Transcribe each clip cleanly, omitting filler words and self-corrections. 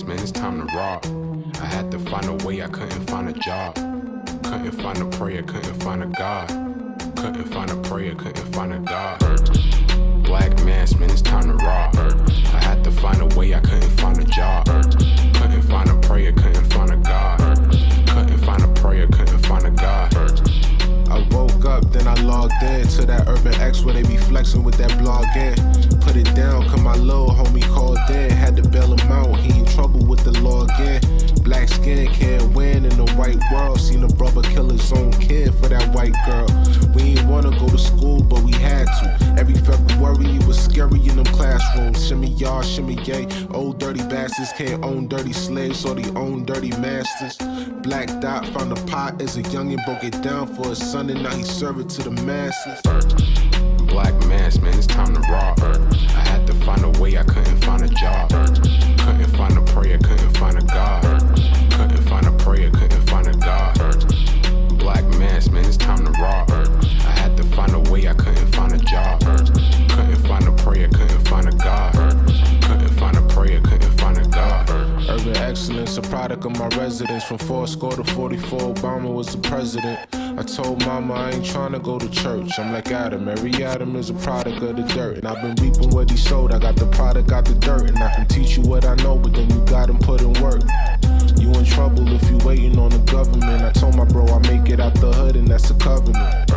mask, man, it's time to rob. I had to find a way, I couldn't find a job. Couldn't find a prayer, couldn't find a God. Couldn't find a prayer, couldn't find a God. Black mask, man, it's time to rob. I had to find a way, I couldn't find a job. Couldn't find a prayer, couldn't find a God. Couldn't find a prayer, couldn't find a God. I woke up, then I logged in to that Urban X where they be flexing with that blog in. Put it down, cause my little homie called in. Had to bail him out, he in trouble with the law again. Black skin can't win in the white world. Seen a brother kill his own kid for that white girl. We ain't wanna go to school, but we had to. Every February it was scary in them classrooms. Shimmy y'all, shimmy yay. Old dirty bastards can't own dirty slaves, so they own dirty masters. Black Dot found a pot as a youngin', broke it down for his son, and now he serve it to the masses. Black mask, man, it's time to rob. I had to find a way, I couldn't find a job. Couldn't find a prayer, couldn't find a God. Couldn't find a prayer, couldn't find a God. Black mask, man, it's time to rob. I had to find a way, I couldn't find a job. Couldn't find a prayer, couldn't find a God. Couldn't find a prayer, couldn't find a God. Urban excellence, a product of my residence. From 4 to 44, Obama was the president. I told mama I ain't trying to go to church. I'm like Adam, every Adam is a product of the dirt. And I've been reaping what he sowed. I got the product, got the dirt. And I can teach you what I know, but then you gotta put in work. You in trouble if you waiting on the government. I told my bro I make it out the hood, and that's a covenant.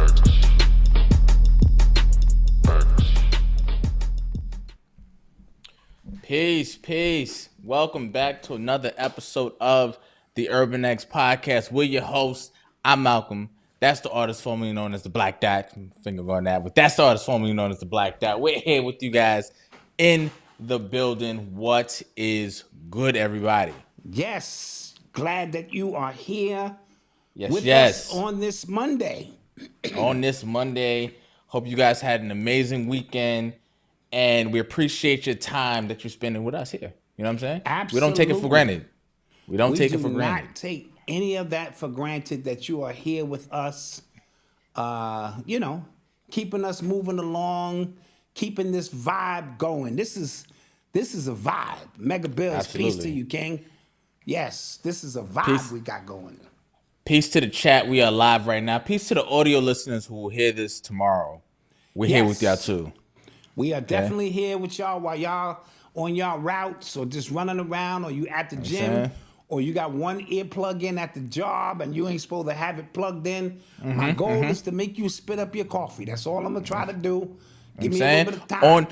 Peace. Welcome back to another episode of the Urban X Podcast. We're your hosts. I'm Malcolm. That's the artist formerly known as the Black Dot. Finger on that, but that's the artist formerly known as the Black Dot. We're here with you guys in the building. What is good, everybody? Yes, glad that you are here Yes. us on this Monday. On this Monday, hope you guys had an amazing weekend, and we appreciate your time that you're spending with us here. You know what I'm saying? Absolutely. We don't take it for granted. We don't take it for do granted. not take any of that for granted that you are here with us. Keeping us moving along, keeping this vibe going. This is a vibe. Mega Bills, Absolutely. peace to you, King. Yes, this is a vibe Peace. we got going. Peace to the chat. We are live right now. Peace to the audio listeners who will hear this tomorrow. We're here with y'all too. We are definitely here with y'all while y'all on y'all routes or just running around, or you at the gym, or you got one ear plug in at the job and you ain't supposed to have it plugged in. My goal is to make you spit up your coffee. That's all I'm gonna try to do. Give me a little bit of time.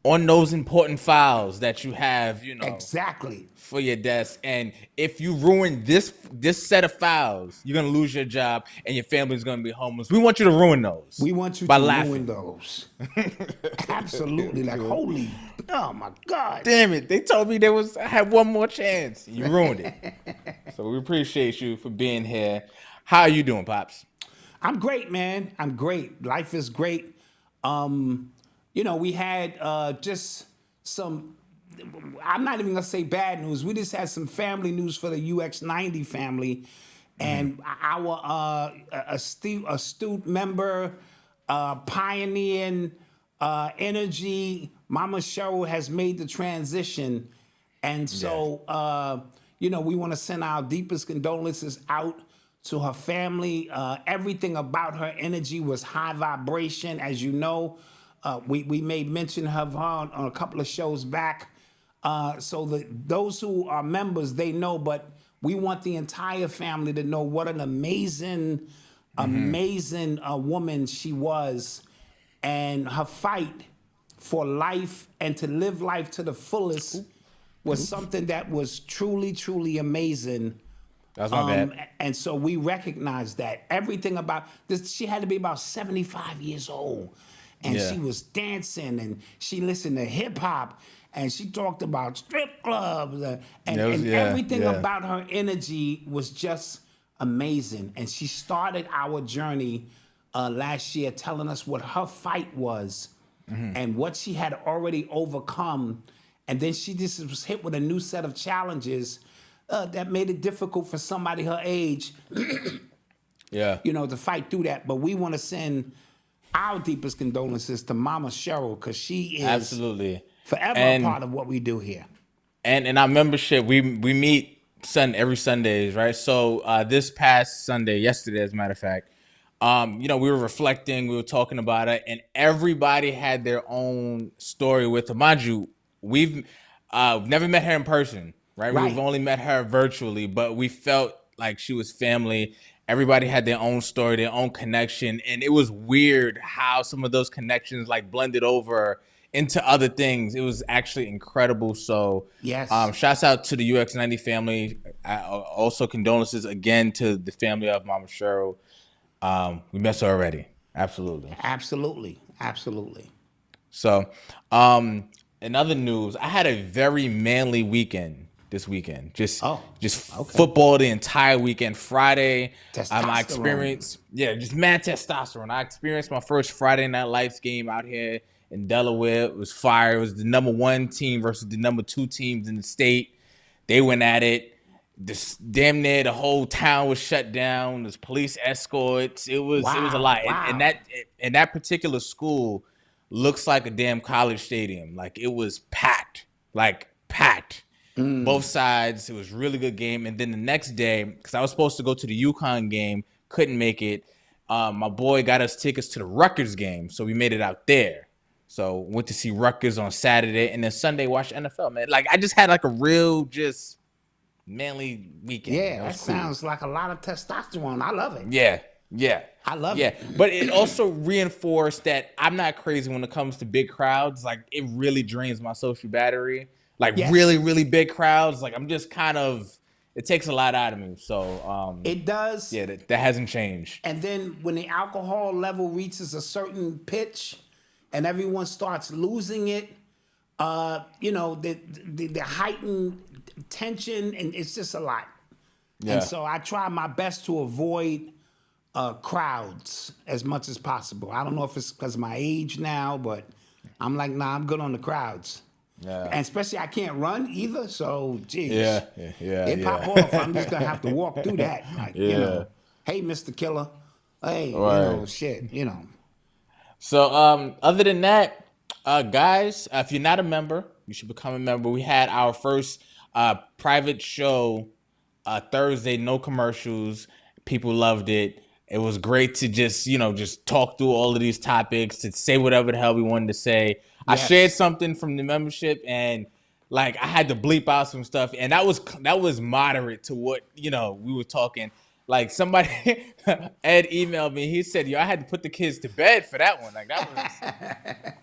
On those important files that you have, Exactly. for your desk. And if you ruin this set of files, you're gonna lose your job and your family's gonna be homeless. We want you to ruin those. We want you by to laughing. ruin those. Absolutely. Like, holy, oh my God. Damn it! They told me I had one more chance. You ruined it. So we appreciate you for being here. How are you doing, Pops? I'm great, man. I'm great. Life is great. We had just some, I'm not even gonna say bad news. We just had some family news for the UX90 family. And our astute member, pioneering energy, Mama Cheryl has made the transition. And so, we want to send our deepest condolences out to her family. Everything about her energy was high vibration. As you know, we made mention of her on a couple of shows back. So those who are members, they know, but we want the entire family to know what an amazing woman she was, and her fight for life and to live life to the fullest was something that was truly, truly amazing. That's my bad. And so we recognize that everything about this, she had to be about 75 years old, and she was dancing, and she listened to hip hop, and she talked about strip clubs, and everything about her energy was just amazing. And she started our journey last year telling us what her fight was and what she had already overcome. And then she just was hit with a new set of challenges that made it difficult for somebody her age, to fight through that. But we want to send our deepest condolences to Mama Cheryl, because she is absolutely forever a part of what we do here. And our membership, we meet every Sundays, right? So this past Sunday, yesterday, as a matter of fact, we were reflecting, we were talking about it, and everybody had their own story with her. Mind you, we've never met her in person, right? Right. We've only met her virtually, but we felt like she was family. Everybody had their own story, their own connection, and it was weird how some of those connections like blended over into other things. It was actually incredible. So, Yes. Shouts out to the UX90 family. Also, condolences again to the family of Mama Cheryl. We miss her already. Absolutely. Absolutely. So, in other news, I had a very manly weekend this weekend. Just football the entire weekend. Friday, I experienced, just mad testosterone. I experienced my first Friday Night Lights game out here in Delaware. It was fire. It was the number 1 team versus the number 2 teams in the state. They went at it. Damn near the whole town was shut down. There's police escorts. It was a lot. Wow. And that particular school looks like a damn college stadium. Like it was packed. Both sides. It was a really good game. And then the next day, because I was supposed to go to the UConn game, couldn't make it. My boy got us tickets to the Rutgers game, so we made it out there. So went to see Rutgers on Saturday, and then Sunday watched NFL. Man, like I just had like a real just manly weekend. Yeah, that sounds like a lot of testosterone. I love it. Yeah. I love it. But it also reinforced that I'm not crazy when it comes to big crowds. Like it really drains my social battery. Like really, really big crowds. Like I'm just kind of, it takes a lot out of me. So it does. Yeah, that hasn't changed. And then when the alcohol level reaches a certain pitch and everyone starts losing it, the heightened tension, and it's just a lot. Yeah. And so I try my best to avoid crowds as much as possible. I don't know if it's because of my age now, but I'm like, nah, I'm good on the crowds. Yeah. And especially I can't run either, so geez. Yeah. It pop off. I'm just gonna have to walk through that. Like, hey, Mr. Killer. Hey, shit, So other than that, guys, if you're not a member, you should become a member. We had our first private show Thursday, no commercials. People loved it. It was great to just talk through all of these topics, to say whatever the hell we wanted to say. Yes. I shared something from the membership, and like I had to bleep out some stuff, and that was moderate to what we were talking. Like somebody, Ed emailed me. He said, I had to put the kids to bed for that one. Like that was,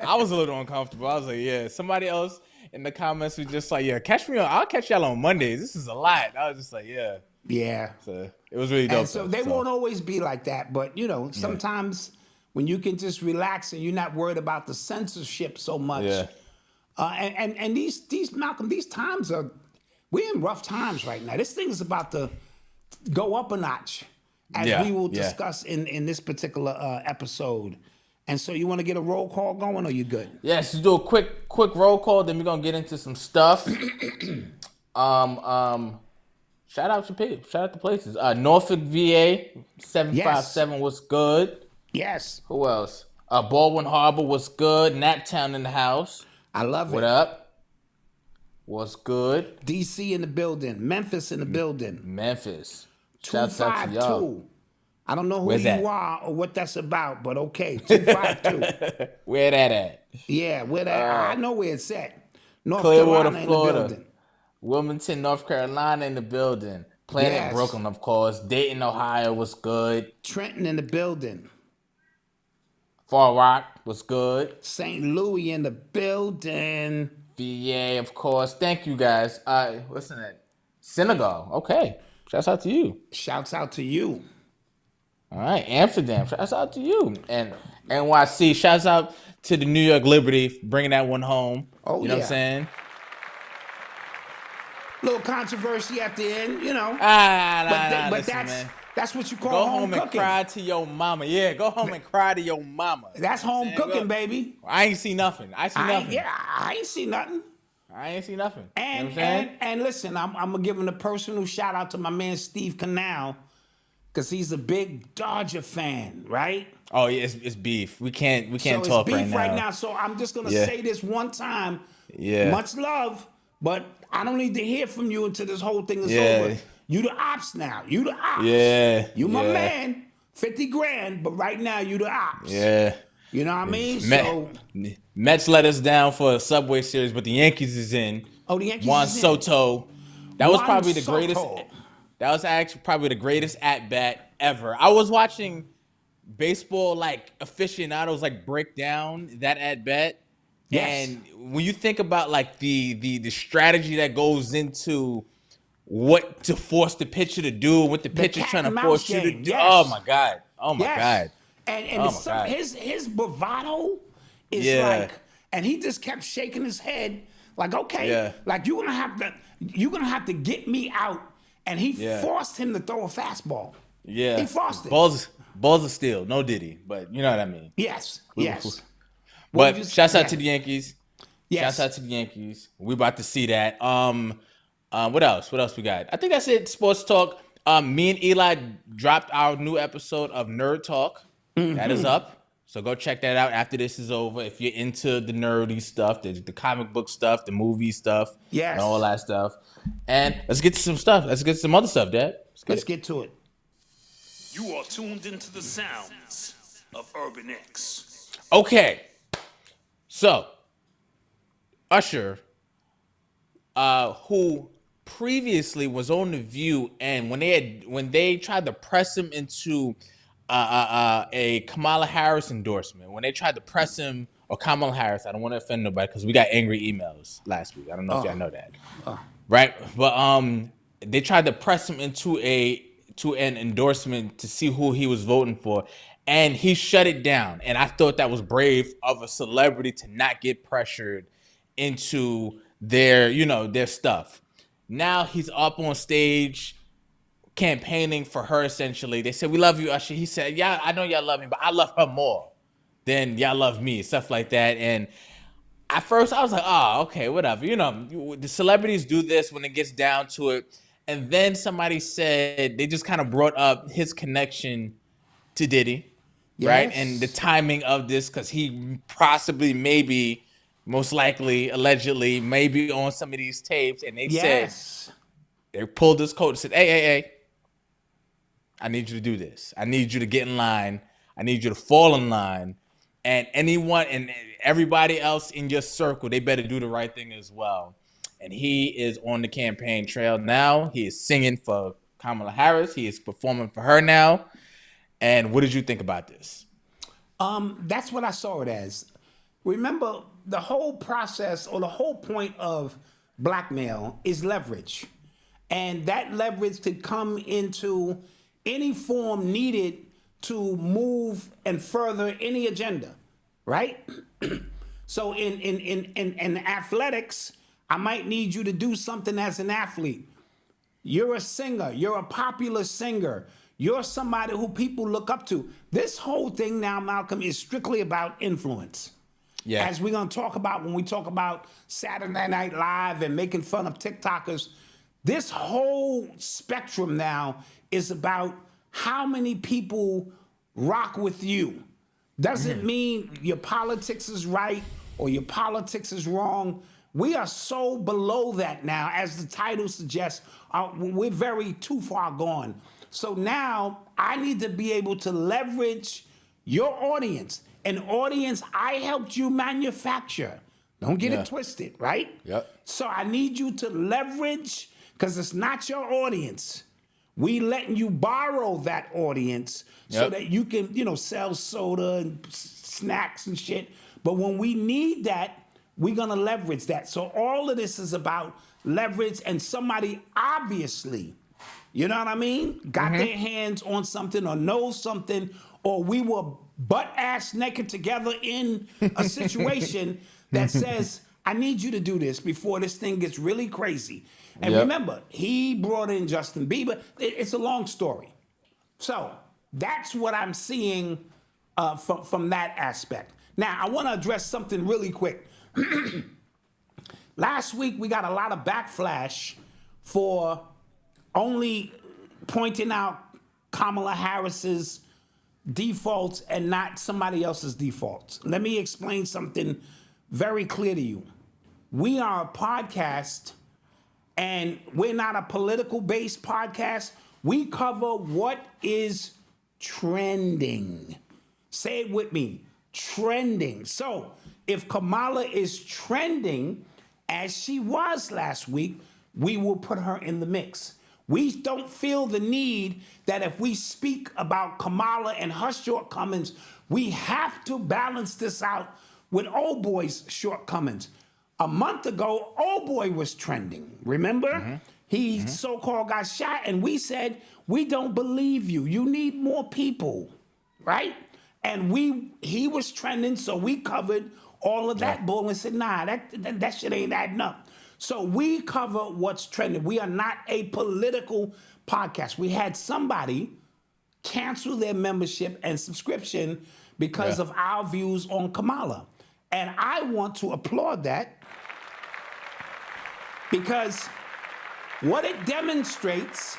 I was a little uncomfortable. I was like, yeah. Somebody else in the comments was just like, yeah, I'll catch y'all on Mondays. This is a lot. I was just like, yeah. Yeah. So it was really dope. And so they won't always be like that, but sometimes when you can just relax and you're not worried about the censorship so much. Yeah. And these Malcolm, these times we're in rough times right now. This thing is about to go up a notch, as we will discuss in this particular episode. And so you want to get a roll call going, or you good? Yes, do a quick roll call, then we're gonna get into some stuff. Shout out to places. Norfolk VA 757 was good. Yes. Who else? Baldwin Harbor was good. Naptown in the house. I love it. What up? What's good? DC in the building. Memphis in the building. Memphis. 252. I don't know who you are or what that's about, but okay. 252. Where that at? Yeah, where that? I know where it's at. North Clearwater, Carolina Florida. in the building. Wilmington, North Carolina in the building. Planet Brooklyn, of course. Dayton, Ohio was good. Trenton in the building. Far Rock was good. St. Louis in the building. VA, of course. Thank you, guys. What's that? Senegal. Okay. Shouts out to you. Shouts out to you. All right. Amsterdam. Shouts out to you. And NYC. Shouts out to the New York Liberty, bringing that one home. Oh, you know what I'm saying? Little controversy at the end, But listen, man. That's what you call go home and cooking. Cry to your mama. Yeah, go home and cry to your mama. That's home cooking, baby. I ain't see nothing. I ain't see nothing. And listen, I'm gonna give him a personal shout out to my man Steve Canal, because he's a big Dodger fan, right? Oh yeah, it's beef. We can't so talk it's beef right now. So I'm just gonna say this one time. Yeah. Much love, but I don't need to hear from you until this whole thing is Yeah. over. You the ops now. You the ops. Yeah, You my yeah. man. 50 grand, but right now you the ops. Yeah. You know what I mean? Mets let us down for a Subway Series, but the Yankees is in. Oh, the Yankees Juan is in. Soto. That was Juan probably the greatest. Soto. That was actually probably the greatest at bat ever. I was watching baseball like aficionados like break down that at bat. Yes. And when you think about like the strategy that goes into what to force the pitcher to do, what the pitcher's cat trying to and force mouse you to game, do. yes. Oh my God. Oh my Yes. God. And Oh my God. his bravado is Yeah. like, and he just kept shaking his head like, okay, Yeah. like you're gonna have to get me out. And he Yeah. forced him to throw a fastball. Yeah. He forced it. Balls of steel. No Diddy, but you know what I mean. Yes. Yes. But shouts out to the Yankees. Yes. Shouts out to the Yankees. We about to see that. What else? What else we got? I think that's it. Sports talk. Me and Eli dropped our new episode of Nerd Talk. That is up. So go check that out after this is over. If you're into the nerdy stuff, the comic book stuff, the movie stuff, Yes. and all that stuff. And let's get to some stuff. Let's get to some other stuff, Dad. Let's get to it. You are tuned into the sounds of Urban X. Okay. So, Usher, who previously was on The View, and when they tried to press him into a Kamala Harris endorsement, when they tried to press him, or Kamala Harris, I don't want to offend nobody because we got angry emails last week. I don't know if y'all know that. Right? But they tried to press him into an endorsement to see who he was voting for, and he shut it down. And I thought that was brave of a celebrity to not get pressured into their stuff. Now he's up on stage campaigning for her, essentially. They said, "We love you, Usher." He said, "Yeah, I know y'all love me, but I love her more than y'all love me," stuff like that. And at first I was like, "Oh, okay, whatever." The celebrities do this when it gets down to it. And then somebody said, they just kind of brought up his connection to Diddy, right? Yes. And the timing of this, because he possibly, maybe, most likely, allegedly, maybe on some of these tapes. And they said, they pulled his coat and said, hey, I need you to do this. I need you to get in line. I need you to fall in line. And anyone and everybody else in your circle, they better do the right thing as well. And he is on the campaign trail now. He is singing for Kamala Harris. He is performing for her now. And what did you think about this? That's what I saw it as. Remember, the whole process or the whole point of blackmail is leverage. And that leverage could come into any form needed to move and further any agenda, right? So in athletics, I might need you to do something as an athlete. You're a singer. You're a popular singer. You're somebody who people look up to. This whole thing now, Malcolm, is strictly about influence. Yeah. As we're going to talk about when we talk about Saturday Night Live and making fun of TikTokers, this whole spectrum now is about how many people rock with you. Doesn't mean your politics is right or your politics is wrong. We are so below that now, as the title suggests. We're very too far gone. So now I need to be able to leverage your audience, an audience I helped you manufacture. Don't get it twisted, right? Yep. So I need you to leverage, because it's not your audience. We letting you borrow that audience so that you can, sell soda and snacks and shit. But when we need that, we're going to leverage that. So all of this is about leverage, and somebody obviously, you know what I mean, got their hands on something or knows something, or we were butt-ass naked together in a situation that says, I need you to do this before this thing gets really crazy. And remember, he brought in Justin Bieber. It's a long story. So that's what I'm seeing from that aspect. Now, I want to address something really quick. Last week, we got a lot of backlash for only pointing out Kamala Harris's defaults and not somebody else's defaults. Let me explain something very clear to you. We are a podcast, and we're not a political-based podcast. We cover what is trending. Say it with me, trending. So if Kamala is trending, as she was last week, we will put her in the mix. We don't feel the need that if we speak about Kamala and her shortcomings, we have to balance this out with Old Boy's shortcomings. A month ago, Old Boy was trending. Remember? He so-called got shot, and we said, we don't believe you. You need more people, right? And he was trending, so we covered all of that bull and said, nah, that shit ain't adding up. So we cover what's trending. We are not a political podcast. We had somebody cancel their membership and subscription because of our views on Kamala. And I want to applaud that because what it demonstrates,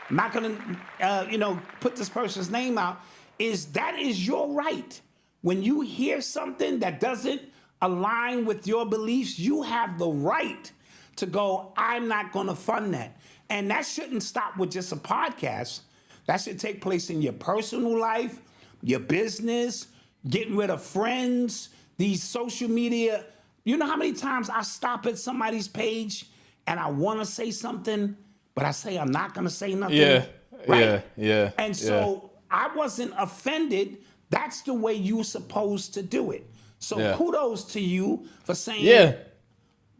I'm not gonna put this person's name out, is that is your right. When you hear something that doesn't align with your beliefs, you have the right to go, I'm not gonna fund that. And that shouldn't stop with just a podcast. That should take place in your personal life, your business, getting rid of friends, these social media. You know how many times I stop at somebody's page and I wanna say something, but I say I'm not gonna say nothing? Right? Yeah. And so I wasn't offended. That's the way you're supposed to do it. So kudos to you for saying,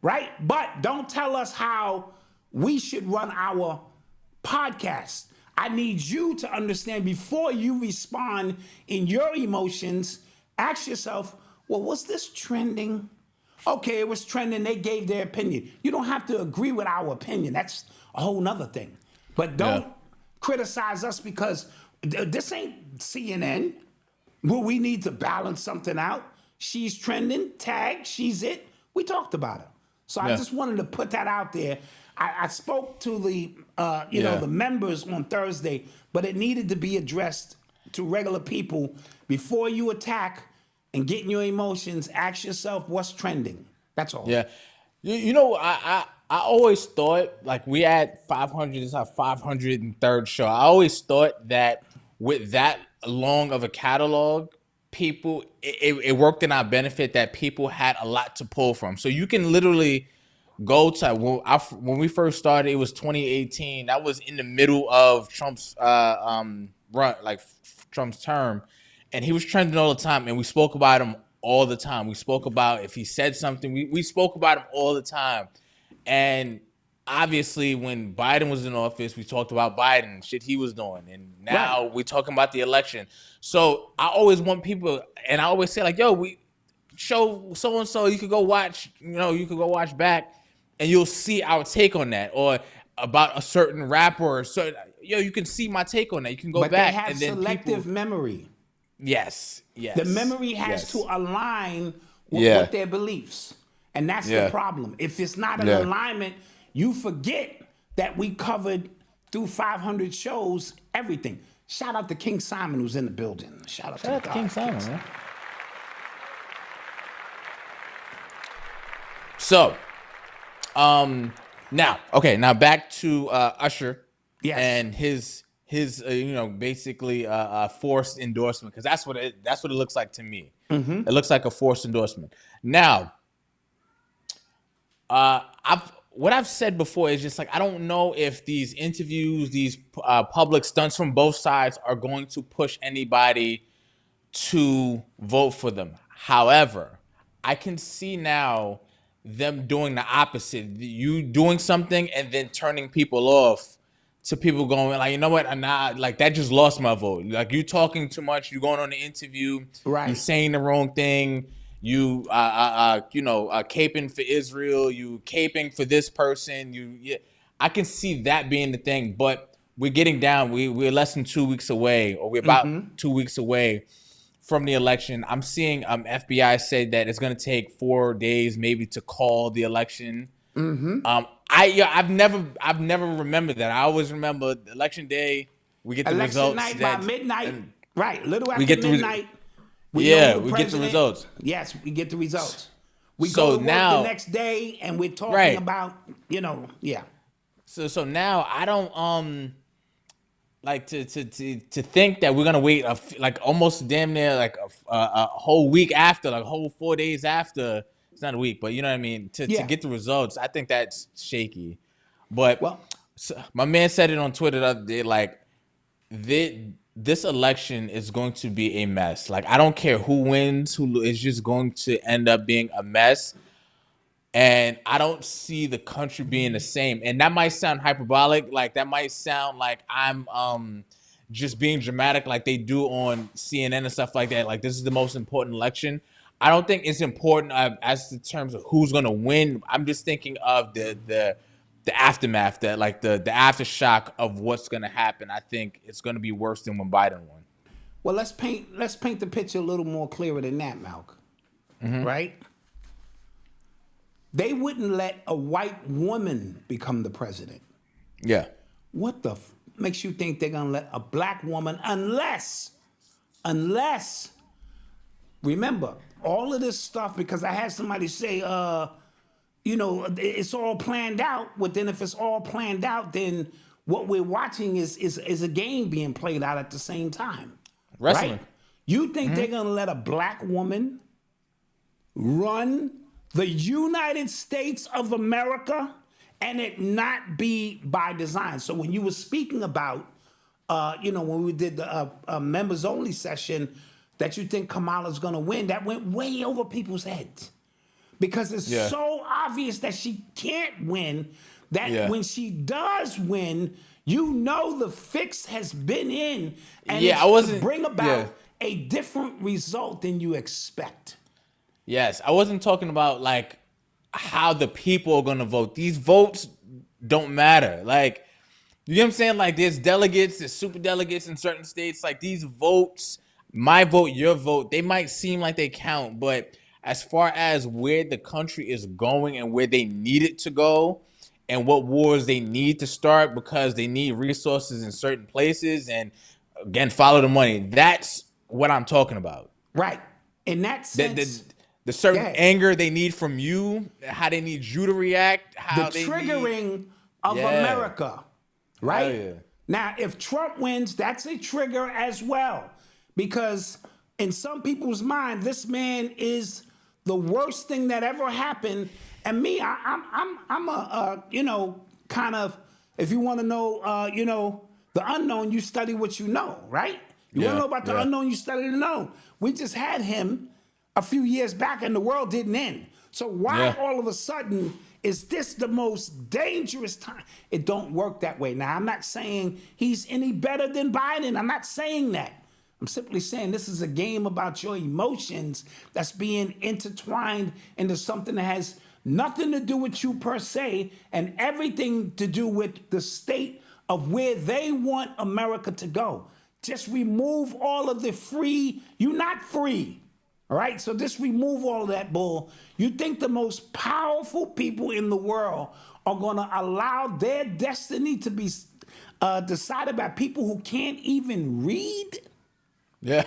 right? But don't tell us how we should run our podcast. I need you to understand before you respond in your emotions, ask yourself, well, was this trending? Okay, it was trending. They gave their opinion. You don't have to agree with our opinion. That's a whole nother thing. But don't criticize us because this ain't CNN. Well, we need to balance something out. She's trending, tag, she's it. We talked about her. So I just wanted to put that out there. I spoke to the the members on Thursday, but it needed to be addressed to regular people. Before you attack and get in your emotions, ask yourself what's trending. That's all. Yeah. I always thought, like, we had 500, this is our 503rd show. I always thought that with that long of a catalog, people, it worked in our benefit that people had a lot to pull from. So you can literally go to, when we first started, it was 2018. That was in the middle of Trump's run, like Trump's term. And he was trending all the time. And we spoke about him all the time. We spoke about if he said something, we spoke about him all the time. And obviously, when Biden was in office, we talked about Biden, shit he was doing. And now we're talking about the election. So I always want people, and I always say, like, yo, we show so-and-so, you could go watch, you could go watch back, and you'll see our take on that. Or about a certain rapper, so you can see my take on that. You can go back. But they have and then selective memory. Yes. The memory has to align with their beliefs. And that's the problem. If it's not an alignment, you forget that we covered through 500 shows, everything. Shout out to King Simon who's in the building. Shout out to King Simon, man. So, now back to Usher and his basically forced endorsement, because that's what it looks like to me. It looks like a forced endorsement. Now, what I've said before is just like, I don't know if these interviews, these public stunts from both sides are going to push anybody to vote for them. However, I can see now them doing the opposite. You doing something and then turning people off to people going like, you know what, I'm not, like, that just lost my vote. Like, you talking too much, you going on the interview, you saying the wrong thing, you caping for Israel, you caping for this person. I can see that being the thing, but we're getting down. We're less than 2 weeks away, or we're about 2 weeks away from the election. I'm seeing FBI say that it's going to take 4 days maybe to call the election. I've never remembered that. I always remember election day. We get the results. Election night by midnight. Right, little after we get midnight. We get the results. Yes, we get the results. We So go to work now- the next day and we're talking Right. about, yeah. So now I don't like to think that we're gonna wait like almost damn near like a whole week after, like a whole 4 days after. It's not a week, but you know what I mean. To get the results, I think that's shaky. But Well, my man said it on Twitter the other day, like this election is going to be a mess. Like I don't care who wins, it's just going to end up being a mess. And I don't see the country being the same. And that might sound hyperbolic. Like that might sound like I'm just being dramatic like they do on CNN and stuff like that. Like this is the most important election. I don't think it's important as in terms of who's going to win. I'm just thinking of the aftermath, the aftershock of what's going to happen. I think it's going to be worse than when Biden won. well, let's paint the picture a little more clearer than that, Malcolm. Right? They wouldn't let a white woman become the president. Yeah. What the makes you think they're gonna let a black woman unless remember all of this stuff, because I had somebody say it's all planned out. Well, then if it's all planned out, then what we're watching is a game being played out at the same time. Wrestling. Right? You think they're gonna let a black woman run the United States of America and it not be by design? So when you were speaking about, when we did the members only session, that you think Kamala's gonna win, that went way over people's heads. Because it's so obvious that she can't win, that when she does win, the fix has been in, and it's to bring about a different result than you expect. Yes, I wasn't talking about like how the people are going to vote. These votes don't matter. Like, you know what I'm saying? Like, there's delegates, there's super delegates in certain states. Like, these votes, my vote, your vote, they might seem like they count, but as far as where the country is going and where they need it to go and what wars they need to start because they need resources in certain places and, again, follow the money. That's what I'm talking about. Right. In that sense, the certain anger they need from you, how they need you to react, how the triggering of America, right? Yeah. Now, if Trump wins, that's a trigger as well, because in some people's mind, this man is the worst thing that ever happened. And me, I'm a kind of, if you want to know, the unknown, you study what you know, right? You want to know about the unknown, you study the known. We just had him a few years back and the world didn't end. So why all of a sudden is this the most dangerous time? It don't work that way. Now, I'm not saying he's any better than Biden. I'm not saying that. I'm simply saying this is a game about your emotions that's being intertwined into something that has nothing to do with you per se and everything to do with the state of where they want America to go. Just remove all of the free. You're not free. All right, so just remove all of that bull. You think the most powerful people in the world are going to allow their destiny to be decided by people who can't even read? Yeah.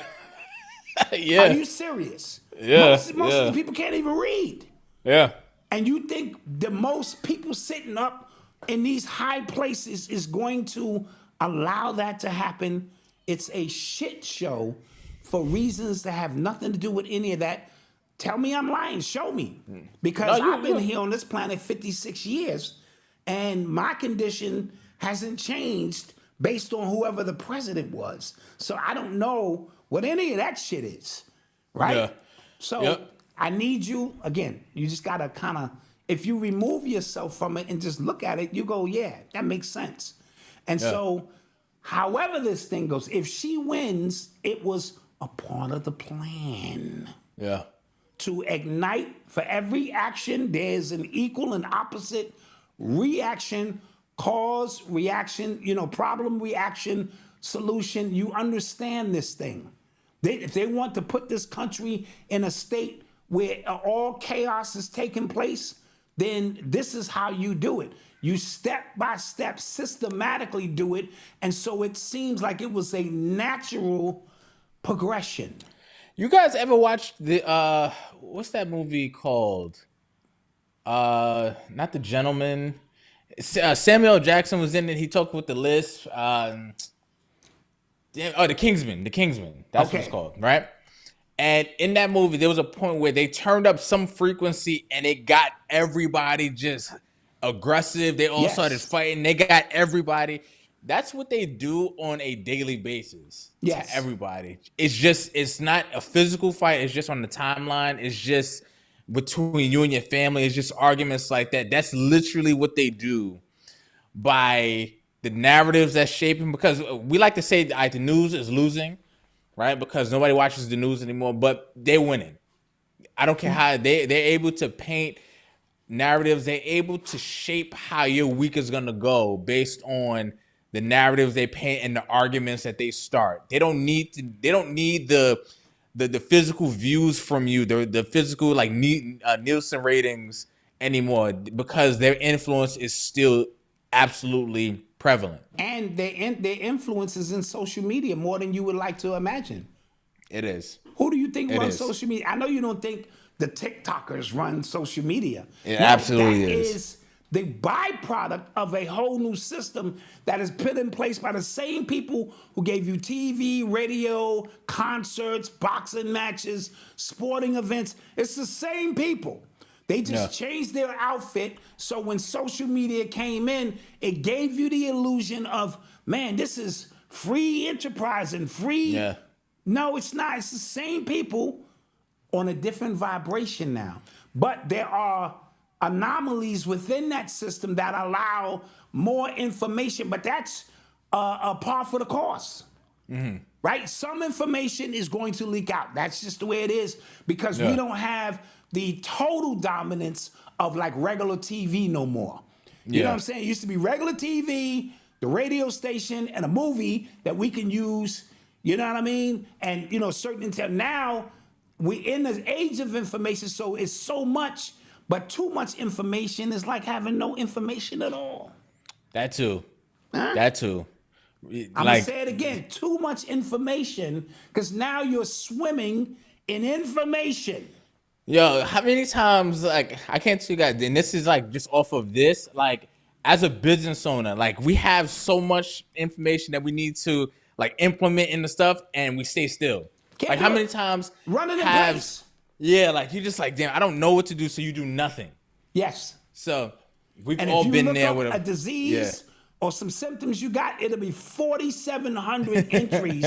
Yeah. Are you serious? Yeah. Most of the people can't even read. Yeah. And you think the most people sitting up in these high places is going to allow that to happen? It's a shit show for reasons that have nothing to do with any of that. Tell me I'm lying. Show me. Because I've been here on this planet 56 years, and my condition hasn't changed based on whoever the president was. So I don't know what any of that shit is, right? Yeah. So I need you, again, you just got to kind of, if you remove yourself from it and just look at it, you go, yeah, that makes sense. And so however this thing goes, if she wins, it was a part of the plan. Yeah. To ignite, for every action, there's an equal and opposite reaction, cause, reaction, problem, reaction, solution. You understand this thing. If they want to put this country in a state where all chaos is taking place, then this is how you do it. You step by step systematically do it. And so it seems like it was a natural progression. You guys ever watched the what's that movie called? Not The Gentleman. Samuel Jackson was in it. He talked with the list. The Kingsman. The Kingsman. That's what it's called, right? And in that movie, there was a point where they turned up some frequency and it got everybody just aggressive. They all started fighting. They got everybody. That's what they do on a daily basis to everybody. It's not a physical fight. It's just on the timeline. It's just between you and your family. It's just arguments like that. That's literally what they do by the narratives that's shaping. Because we like to say the news is losing, right? Because nobody watches the news anymore, but they're winning. I don't care how they're able to paint narratives. They're able to shape how your week is going to go based on the narratives they paint and the arguments that they start. They don't need the physical views from you, the physical like Nielsen ratings anymore, because their influence is still absolutely prevalent. And their influence is in social media more than you would like to imagine. It is. Who do you think runs social media? I know you don't think the TikTokers run social media. It absolutely that is. is the byproduct of a whole new system that is put in place by the same people who gave you TV, radio, concerts, boxing matches, sporting events. It's the same people. They just changed their outfit. So when social media came in, it gave you the illusion of, man, this is free enterprise and free. Yeah. No, it's not. It's the same people on a different vibration now. But there are anomalies within that system that allow more information, but that's a par for the course. Right? Some information is going to leak out. That's just the way it is, because we don't have the total dominance of like regular TV no more. You know what I'm saying? It used to be regular TV, the radio station, and a movie that we can use, you know what I mean? And, you know, certain intel. Now, we're in the age of information, so it's so much, but too much information is like having no information at all. That too. That too. I'm going to say it again. Too much information, because now you're swimming in information. Yo, how many times, like, I can't tell you guys, and this is like just off of this, like, as a business owner, like, we have so much information that we need to like implement in the stuff, and we stay still. Like, how many times running in place? Yeah, like, you're just like, damn, I don't know what to do, so you do nothing. Yes. So we've all been there with a disease or some symptoms you got, it'll be 4,700 entries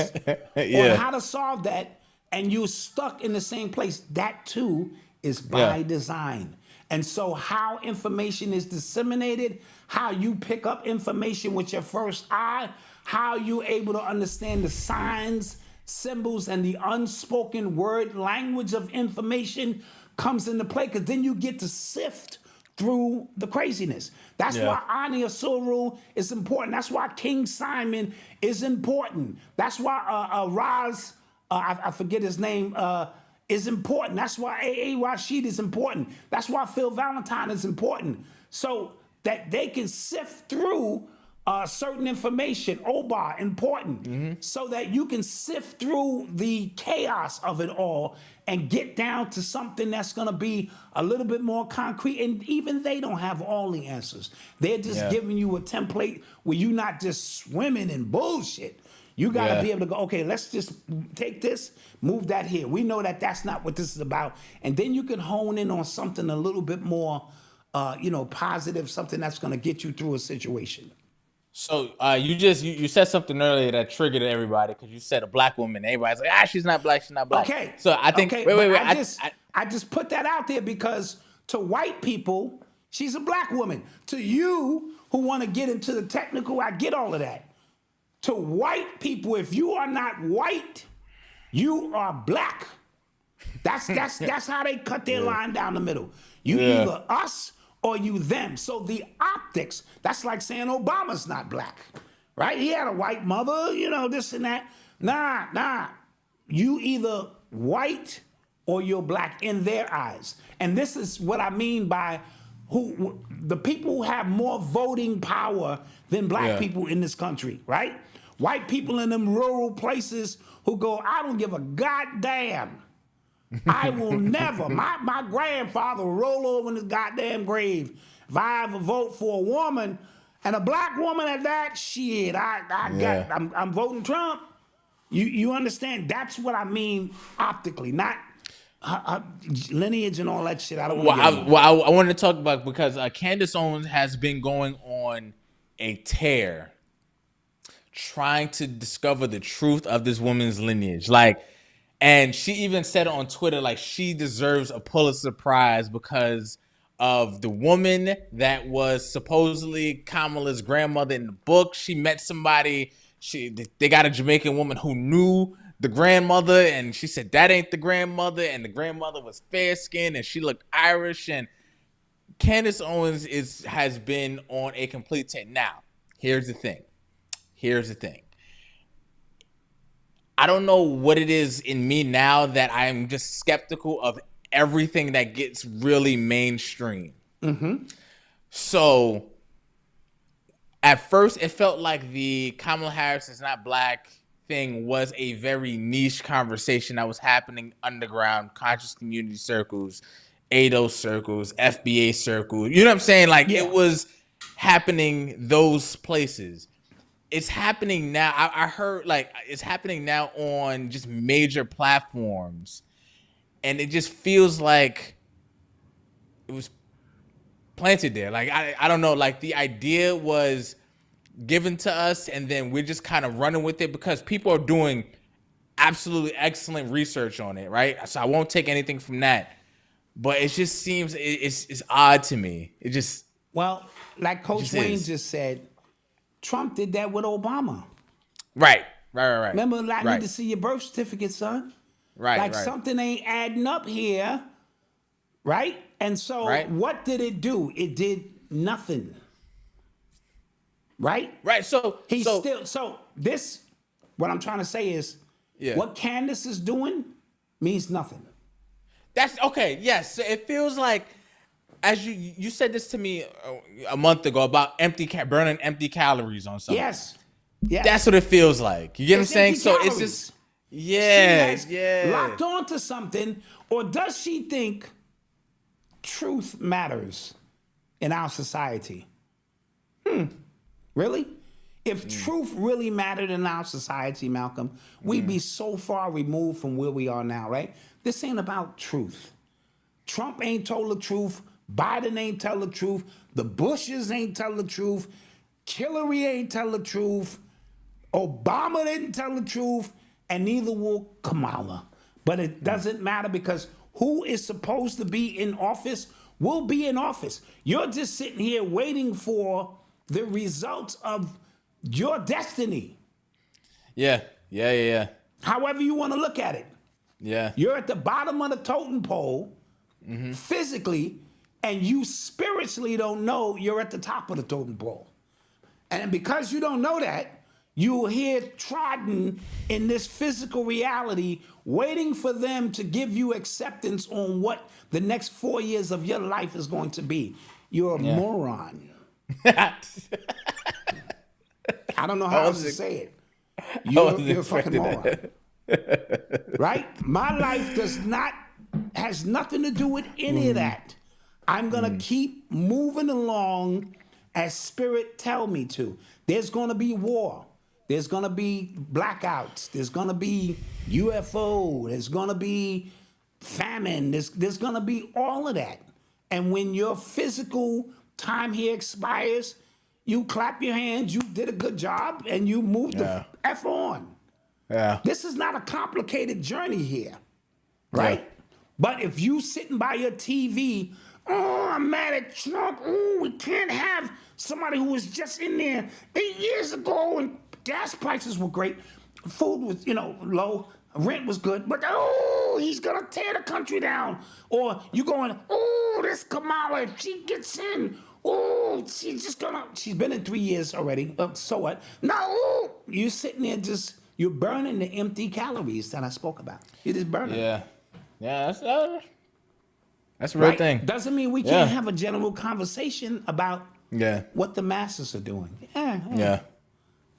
on how to solve that, and you're stuck in the same place. That too is by design. And so how information is disseminated, how you pick up information with your first eye, how you're able to understand the signs, symbols, and the unspoken word language of information comes into play, because then you get to sift through the craziness. That's why Ani Asuru is important. That's why King Simon is important. That's why Raz, I forget his name, is important. That's why A.A. Rashid is important. That's why Phil Valentine is important. So that they can sift through certain information, Oba, important, so that you can sift through the chaos of it all and get down to something that's going to be a little bit more concrete. And even they don't have all the answers. They're just giving you a template where you're not just swimming in bullshit. You got to be able to go, okay, let's just take this, move that here. We know that that's not what this is about. And then you can hone in on something a little bit more, positive, something that's going to get you through a situation. So you said something earlier that triggered everybody, because you said a black woman. Everybody's like, she's not black, she's not black. Okay. So I think wait. I just put that out there because to white people, she's a black woman. To you who want to get into the technical, I get all of that. To white people, if you are not white, you are black. That's how they cut their line down the middle. You either us or you them. So the optics, that's like saying Obama's not black, right? He had a white mother, this and that. Nah. You either white or you're black in their eyes. And this is what I mean by the people who have more voting power than black people in this country, right? White people in them rural places who go, I don't give a goddamn. I will never. My grandfather will roll over in his goddamn grave if I ever vote for a woman and a black woman at that. Shit, I'm voting Trump. You understand? That's what I mean optically, not lineage and all that shit. I don't want to I wanted to talk about because Candace Owens has been going on a tear trying to discover the truth of this woman's lineage. And she even said on Twitter, she deserves a Pulitzer Prize because of the woman that was supposedly Kamala's grandmother in the book. She met somebody. They got a Jamaican woman who knew the grandmother, and she said that ain't the grandmother, and the grandmother was fair skinned and she looked Irish. And Candace Owens has been on a complete tear. Now, here's the thing. I don't know what it is in me now that I'm just skeptical of everything that gets really mainstream. Mm-hmm. So at first, it felt like the Kamala Harris is not black thing was a very niche conversation that was happening underground, conscious community circles, ADO circles, FBA circles. You know what I'm saying? It was happening those places. It's happening now. I heard it's happening now on just major platforms. And it just feels like it was planted there. I don't know. The idea was given to us, and then we're just kind of running with it because people are doing absolutely excellent research on it, right? So I won't take anything from that. But it just seems it's odd to me. It just like Coach Wayne just said, Trump did that with Obama. Right. Remember, I need to see your birth certificate, son. Right. Something ain't adding up here, right? And so what did it do? It did nothing. Right? Right. So this, what I'm trying to say is, what Candace is doing means nothing. That's okay. Yes. It feels like, as you said this to me a month ago about burning empty calories on something. Yes. That's what it feels like. You get what I'm saying? So it's just, she has locked on to something, or does she think truth matters in our society? Really? If truth really mattered in our society, Malcolm, we'd be so far removed from where we are now, right? This ain't about truth. Trump ain't told the truth. Biden ain't tell the truth. The Bushes ain't tell the truth. Hillary ain't tell the truth. Obama didn't tell the truth. And neither will Kamala. But it doesn't matter because who is supposed to be in office will be in office. You're just sitting here waiting for the results of your destiny. Yeah. However you want to look at it. Yeah. You're at the bottom of the totem pole physically, and you spiritually don't know you're at the top of the totem pole. And because you don't know that, you're here trodden in this physical reality, waiting for them to give you acceptance on what the next 4 years of your life is going to be. You're a moron. I don't know how else to say it. You're a fucking moron. Right? My life has nothing to do with any of that. I'm gonna keep moving along as spirit tell me to. There's gonna be war. There's gonna be blackouts. There's gonna be UFO. There's gonna be famine. There's gonna be all of that. And when your physical time here expires, you clap your hands, you did a good job, and you move the F on. Yeah. This is not a complicated journey here, right? Yeah. But if you sitting by your TV, oh, I'm mad at Trump. Oh, we can't have somebody who was just in there 8 years ago and gas prices were great. Food was, low. Rent was good. But, oh, he's going to tear the country down. Or you going, oh, this Kamala, if she gets in, oh, she's been in 3 years already. So what? No, you sitting there you're burning the empty calories that I spoke about. You're just burning. Yeah, that's a real thing. Doesn't mean we can't have a general conversation about Yeah. what the masses are doing.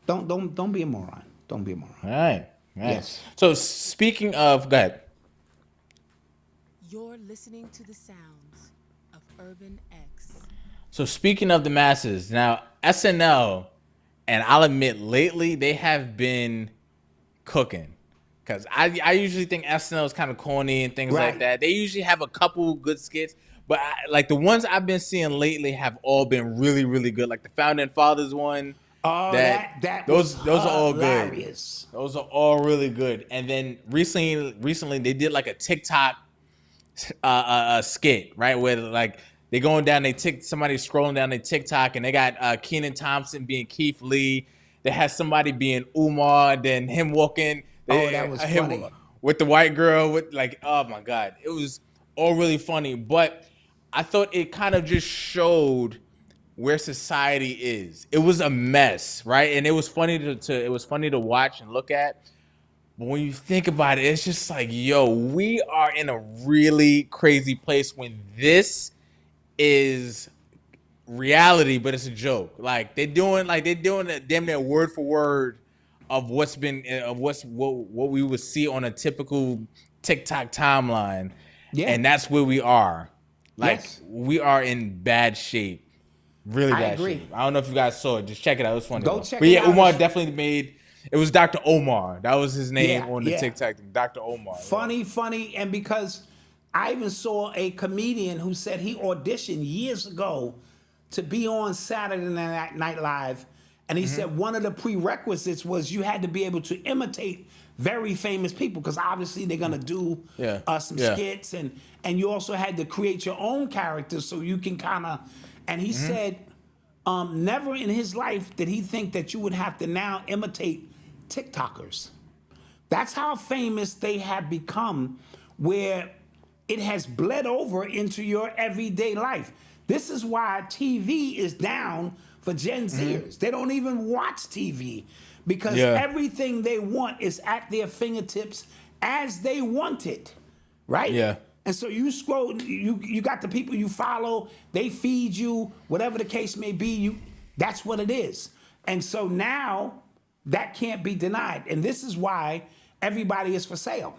Don't be a moron. Don't be a moron. All right. Yes. So speaking of, go ahead. You're listening to the sounds of Urban X. So speaking of the masses, now SNL, and I'll admit lately they have been cooking. Because I usually think SNL is kind of corny and things like Right. that. They usually have a couple good skits, but like the ones I've been seeing lately have all been really, really good. Like the Founding Fathers one. Oh, that those was are all good. hilarious. Those are all really good. And then recently they did like a TikTok skit, right? Where like they going down, somebody scrolling down their TikTok, and they got Kenan Thompson being Keith Lee. They had somebody being Umar, then him walking. That was funny. With the white girl, with like, oh my God, it was all really funny. But I thought it kind of just showed where society is. It was a mess, right? And it was funny to watch and look at. But when you think about it, it's just like, yo, we are in a really crazy place when this is reality, but it's a joke. Like they're doing it damn near word for word of what we would see on a typical TikTok timeline. Yeah. And that's where we are. Like Yes. we are in bad shape. Really I bad agree. shape. I don't know if you guys saw it. Just check it out. It was funny. Go though. check But it yeah, out. Umar definitely made it was Dr. Omar. That was his name Yeah, on the yeah. TikTok thing. Dr. Omar. Funny, and because I even saw a comedian who said he auditioned years ago to be on Saturday Night Live, and he Mm-hmm. said one of the prerequisites was you had to be able to imitate very famous people, because obviously they're gonna do some skits, and you also had to create your own characters so you can kind of. And he Mm-hmm. said, never in his life did he think that you would have to now imitate TikTokers. That's how famous they have become, where it has bled over into your everyday life. This is why TV is down for Gen Zers. They don't even watch TV because everything they want is at their fingertips as they want it, right? Yeah. And so you scroll, you got the people you follow, they feed you, whatever the case may be, that's what it is. And so now that can't be denied. And this is why everybody is for sale.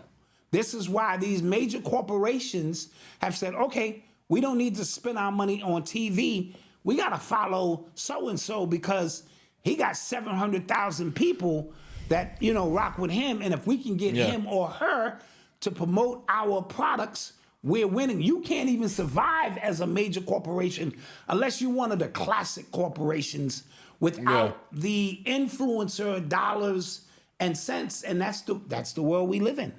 This is why these major corporations have said, okay, we don't need to spend our money on TV. We got to follow so-and-so because he got 700,000 people that, rock with him. And if we can get him or her to promote our products, we're winning. You can't even survive as a major corporation unless you're one of the classic corporations without the influencer dollars and cents. And that's the world we live in.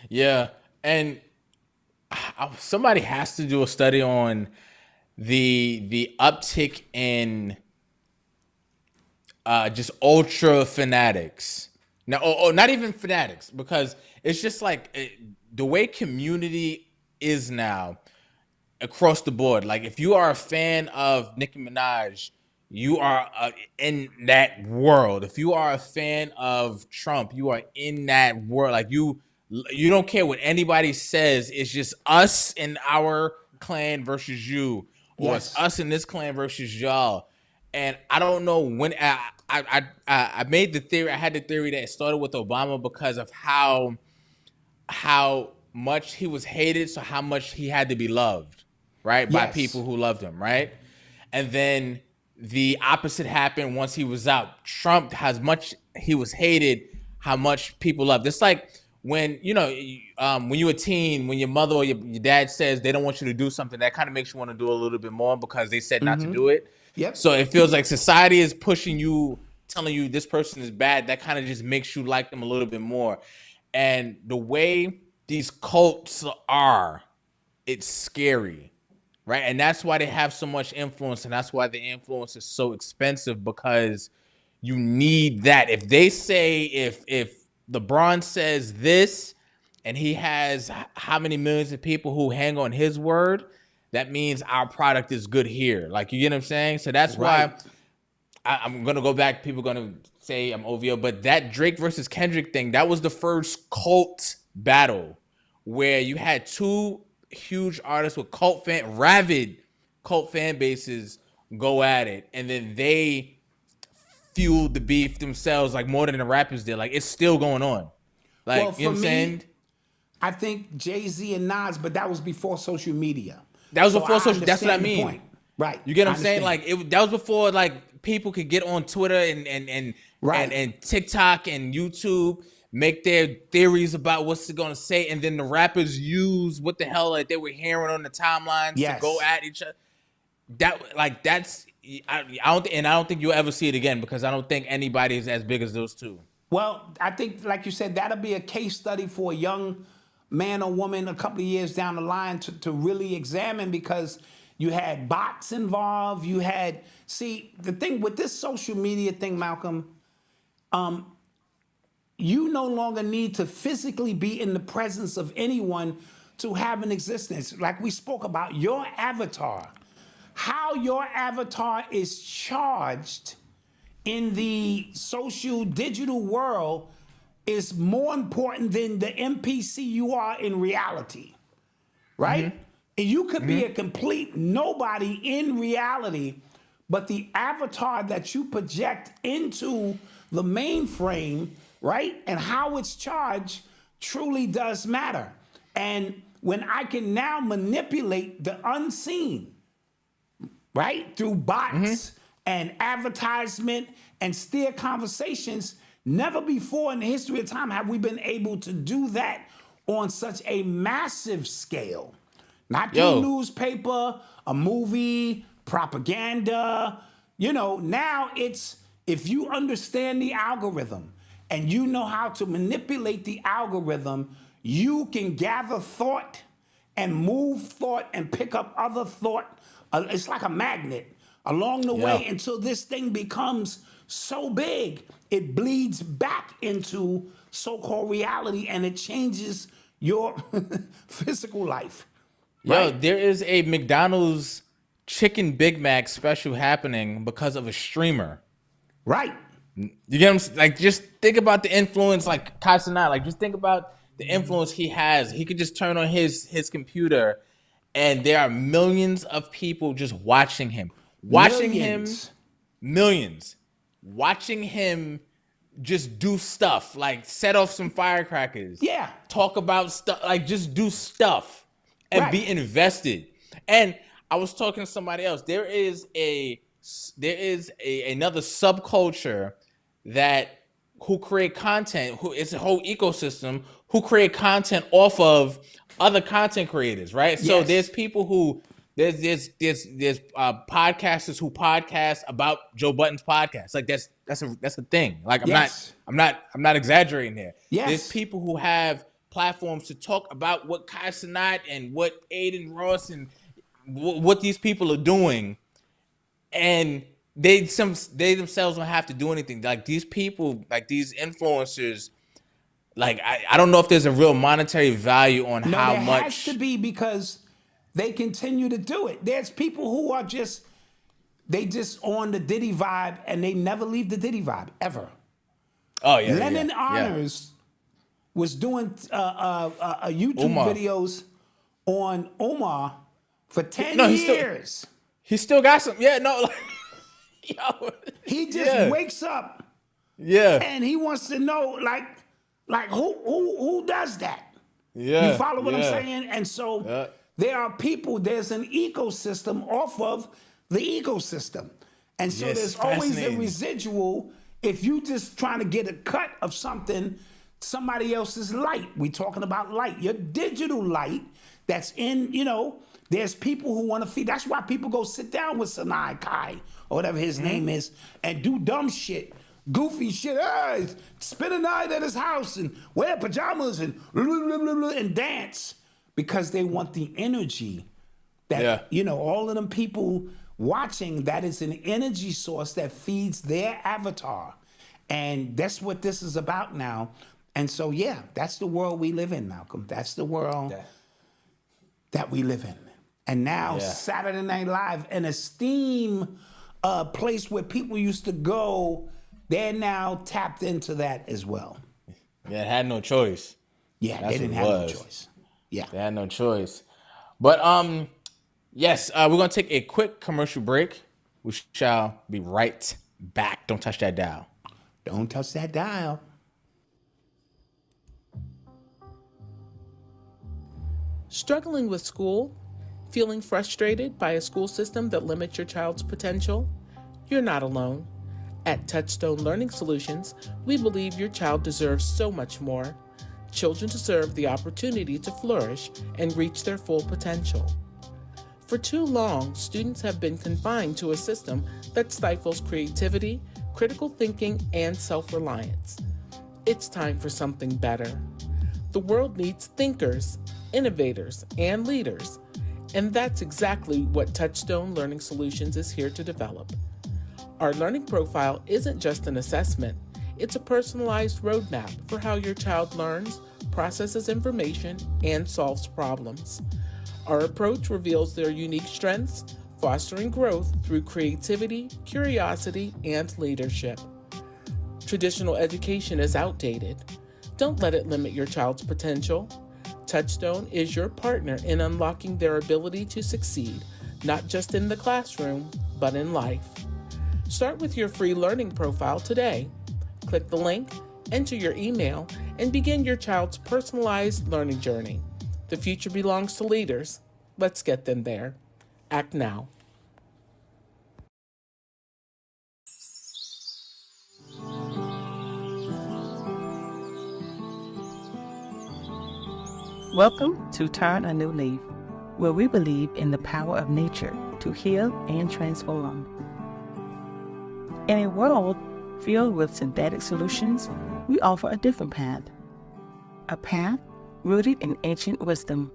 Yeah. And somebody has to do a study on the uptick in just ultra fanatics. Now, not even fanatics, because it's just like the way community is now across the board. Like if you are a fan of Nicki Minaj, you are in that world. If you are a fan of Trump, you are in that world. Like you don't care what anybody says. It's just us in our clan versus you, or it's us in this clan versus y'all. And I don't know when I made the theory. I had the theory that it started with Obama because of how much he was hated, so how much he had to be loved, right, by people who loved him, right? And then the opposite happened once he was out. Trump, as much he was hated, how much people loved. It's like when when you're a teen, when your mother or your dad says they don't want you to do something, that kind of makes you want to do a little bit more because they said not to do it. Yep. So it feels like society is pushing you, telling you this person is bad. That kind of just makes you like them a little bit more. And the way these cults are, it's scary, right? And that's why they have so much influence, and that's why the influence is so expensive, because you need that. If they say, if LeBron says this, and he has how many millions of people who hang on his word, that means our product is good here. Like, you get what I'm saying? So that's why I'm going to go back. People are going to say I'm OVO, but that Drake versus Kendrick thing, that was the first cult battle where you had two huge artists with rabid cult fan bases go at it. And then they fueled the beef themselves like more than the rappers did. Like it's still going on. Like Well, you know what I'm for me, saying? I think Jay-Z and Nas, but that was before social media. That was So before social. That's what I understand the mean. point. Right. You get what I I'm saying? understand. Like that was before like people could get on Twitter and Right. and TikTok and YouTube, make their theories about what's it gonna say, and then the rappers use what the hell like they were hearing on the timelines to Yes. go at each other. I don't think you'll ever see it again because I don't think anybody is as big as those two. Well, I think, like you said, that'll be a case study for a young man or woman a couple of years down the line to really examine, because you had bots involved. You had, see, the thing with this social media thing, Malcolm, you no longer need to physically be in the presence of anyone to have an existence. Like we spoke about, your avatar, how your avatar is charged in the social digital world is more important than the NPC you are in reality, right? And you could be a complete nobody in reality, but the avatar that you project into the mainframe, right, and how it's charged truly does matter. And when I can now manipulate the unseen, right, through bots and advertisement and steer conversations, never before in the history of time have we been able to do that on such a massive scale. Not through a newspaper, a movie, propaganda. You know, now it's, if you understand the algorithm and you know how to manipulate the algorithm, you can gather thought and move thought and pick up other thought. It's like a magnet along the way until this thing becomes so big, it bleeds back into so-called reality and it changes your physical life. Right? There is a McDonald's chicken Big Mac special happening because of a streamer. Right. You get what I'm saying? Like, just think about the influence, like Casanat. Like, just think about the influence he has. He could just turn on his computer, and there are millions of people just watching him. Millions. Watching him just do stuff, like set off some firecrackers. Yeah. Talk about stuff, like just do stuff and be invested. And I was talking to somebody else. There is another subculture who create content, it's a whole ecosystem who create content off of other content creators, right? So Yes. there's people who there's podcasters who podcast about Joe Budden's podcast. Like that's a thing. Like I'm not exaggerating here. Yes. There's people who have platforms to talk about what Kai Cenat and what Aiden Ross and what these people are doing, and they themselves don't have to do anything. Like these people, like these influencers, like I don't know if there's a real monetary value on how there much. has to be, because they continue to do it. There's people who are just on the Diddy vibe and they never leave the Diddy vibe ever. Oh yeah, Lennon Honors was doing YouTube videos on Omar for 10 years. He still got some. Yeah, no. Like, yo, he just wakes up. Yeah. And he wants to know, like who does that? Yeah. You follow what I'm saying? And so there are people, there's an ecosystem off of the ecosystem. And so there's always a residual if you just trying to get a cut of something, somebody else's light. We talking about light, your digital light that's in, there's people who want to feed. That's why people go sit down with Sinai Kai or whatever his name is and do dumb shit, goofy shit. Spend a night at his house and wear pajamas and and dance because they want the energy that, all of them people watching, that is an energy source that feeds their avatar. And that's what this is about now. And so, that's the world we live in, Malcolm. That's the world that we live in. And now Saturday Night Live, an esteemed place where people used to go, they're now tapped into that as well. Yeah, it had no choice. Yeah, they didn't have no choice. Yeah. They had no choice. But yes, we're gonna take a quick commercial break. We shall be right back. Don't touch that dial. Don't touch that dial. Struggling with school? Feeling frustrated by a school system that limits your child's potential? You're not alone. At Touchstone Learning Solutions, we believe your child deserves so much more. Children deserve the opportunity to flourish and reach their full potential. For too long, students have been confined to a system that stifles creativity, critical thinking, and self-reliance. It's time for something better. The world needs thinkers, innovators, and leaders, and that's exactly what Touchstone Learning Solutions is here to develop. Our learning profile isn't just an assessment, it's a personalized roadmap for how your child learns, processes information, and solves problems. Our approach reveals their unique strengths, fostering growth through creativity, curiosity, and leadership. Traditional education is outdated. Don't let it limit your child's potential. Touchstone is your partner in unlocking their ability to succeed, not just in the classroom, but in life. Start with your free learning profile today. Click the link, enter your email, and begin your child's personalized learning journey. The future belongs to leaders. Let's get them there. Act now. Welcome to Turn a New Leaf, where we believe in the power of nature to heal and transform. In a world filled with synthetic solutions, we offer a different path. A path rooted in ancient wisdom.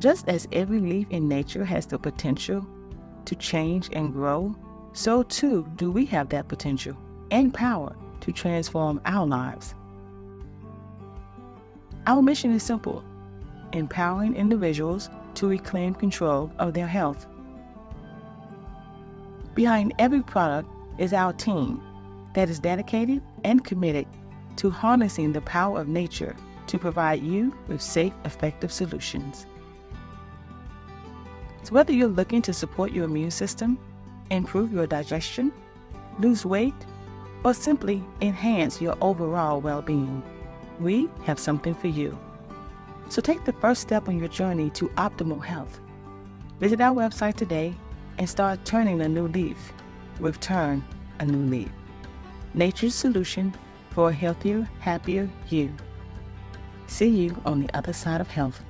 Just as every leaf in nature has the potential to change and grow, so too do we have that potential and power to transform our lives. Our mission is simple: empowering individuals to reclaim control of their health. Behind every product is our team that is dedicated and committed to harnessing the power of nature to provide you with safe, effective solutions. So whether you're looking to support your immune system, improve your digestion, lose weight, or simply enhance your overall well-being, we have something for you. So take the first step on your journey to optimal health. Visit our website today and start turning a new leaf with Turn a New Leaf. Nature's solution for a healthier, happier you. See you on the other side of health.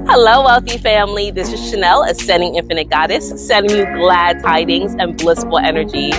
Hello, wealthy family. This is Chanel, Ascending Infinite Goddess, sending you glad tidings and blissful energy.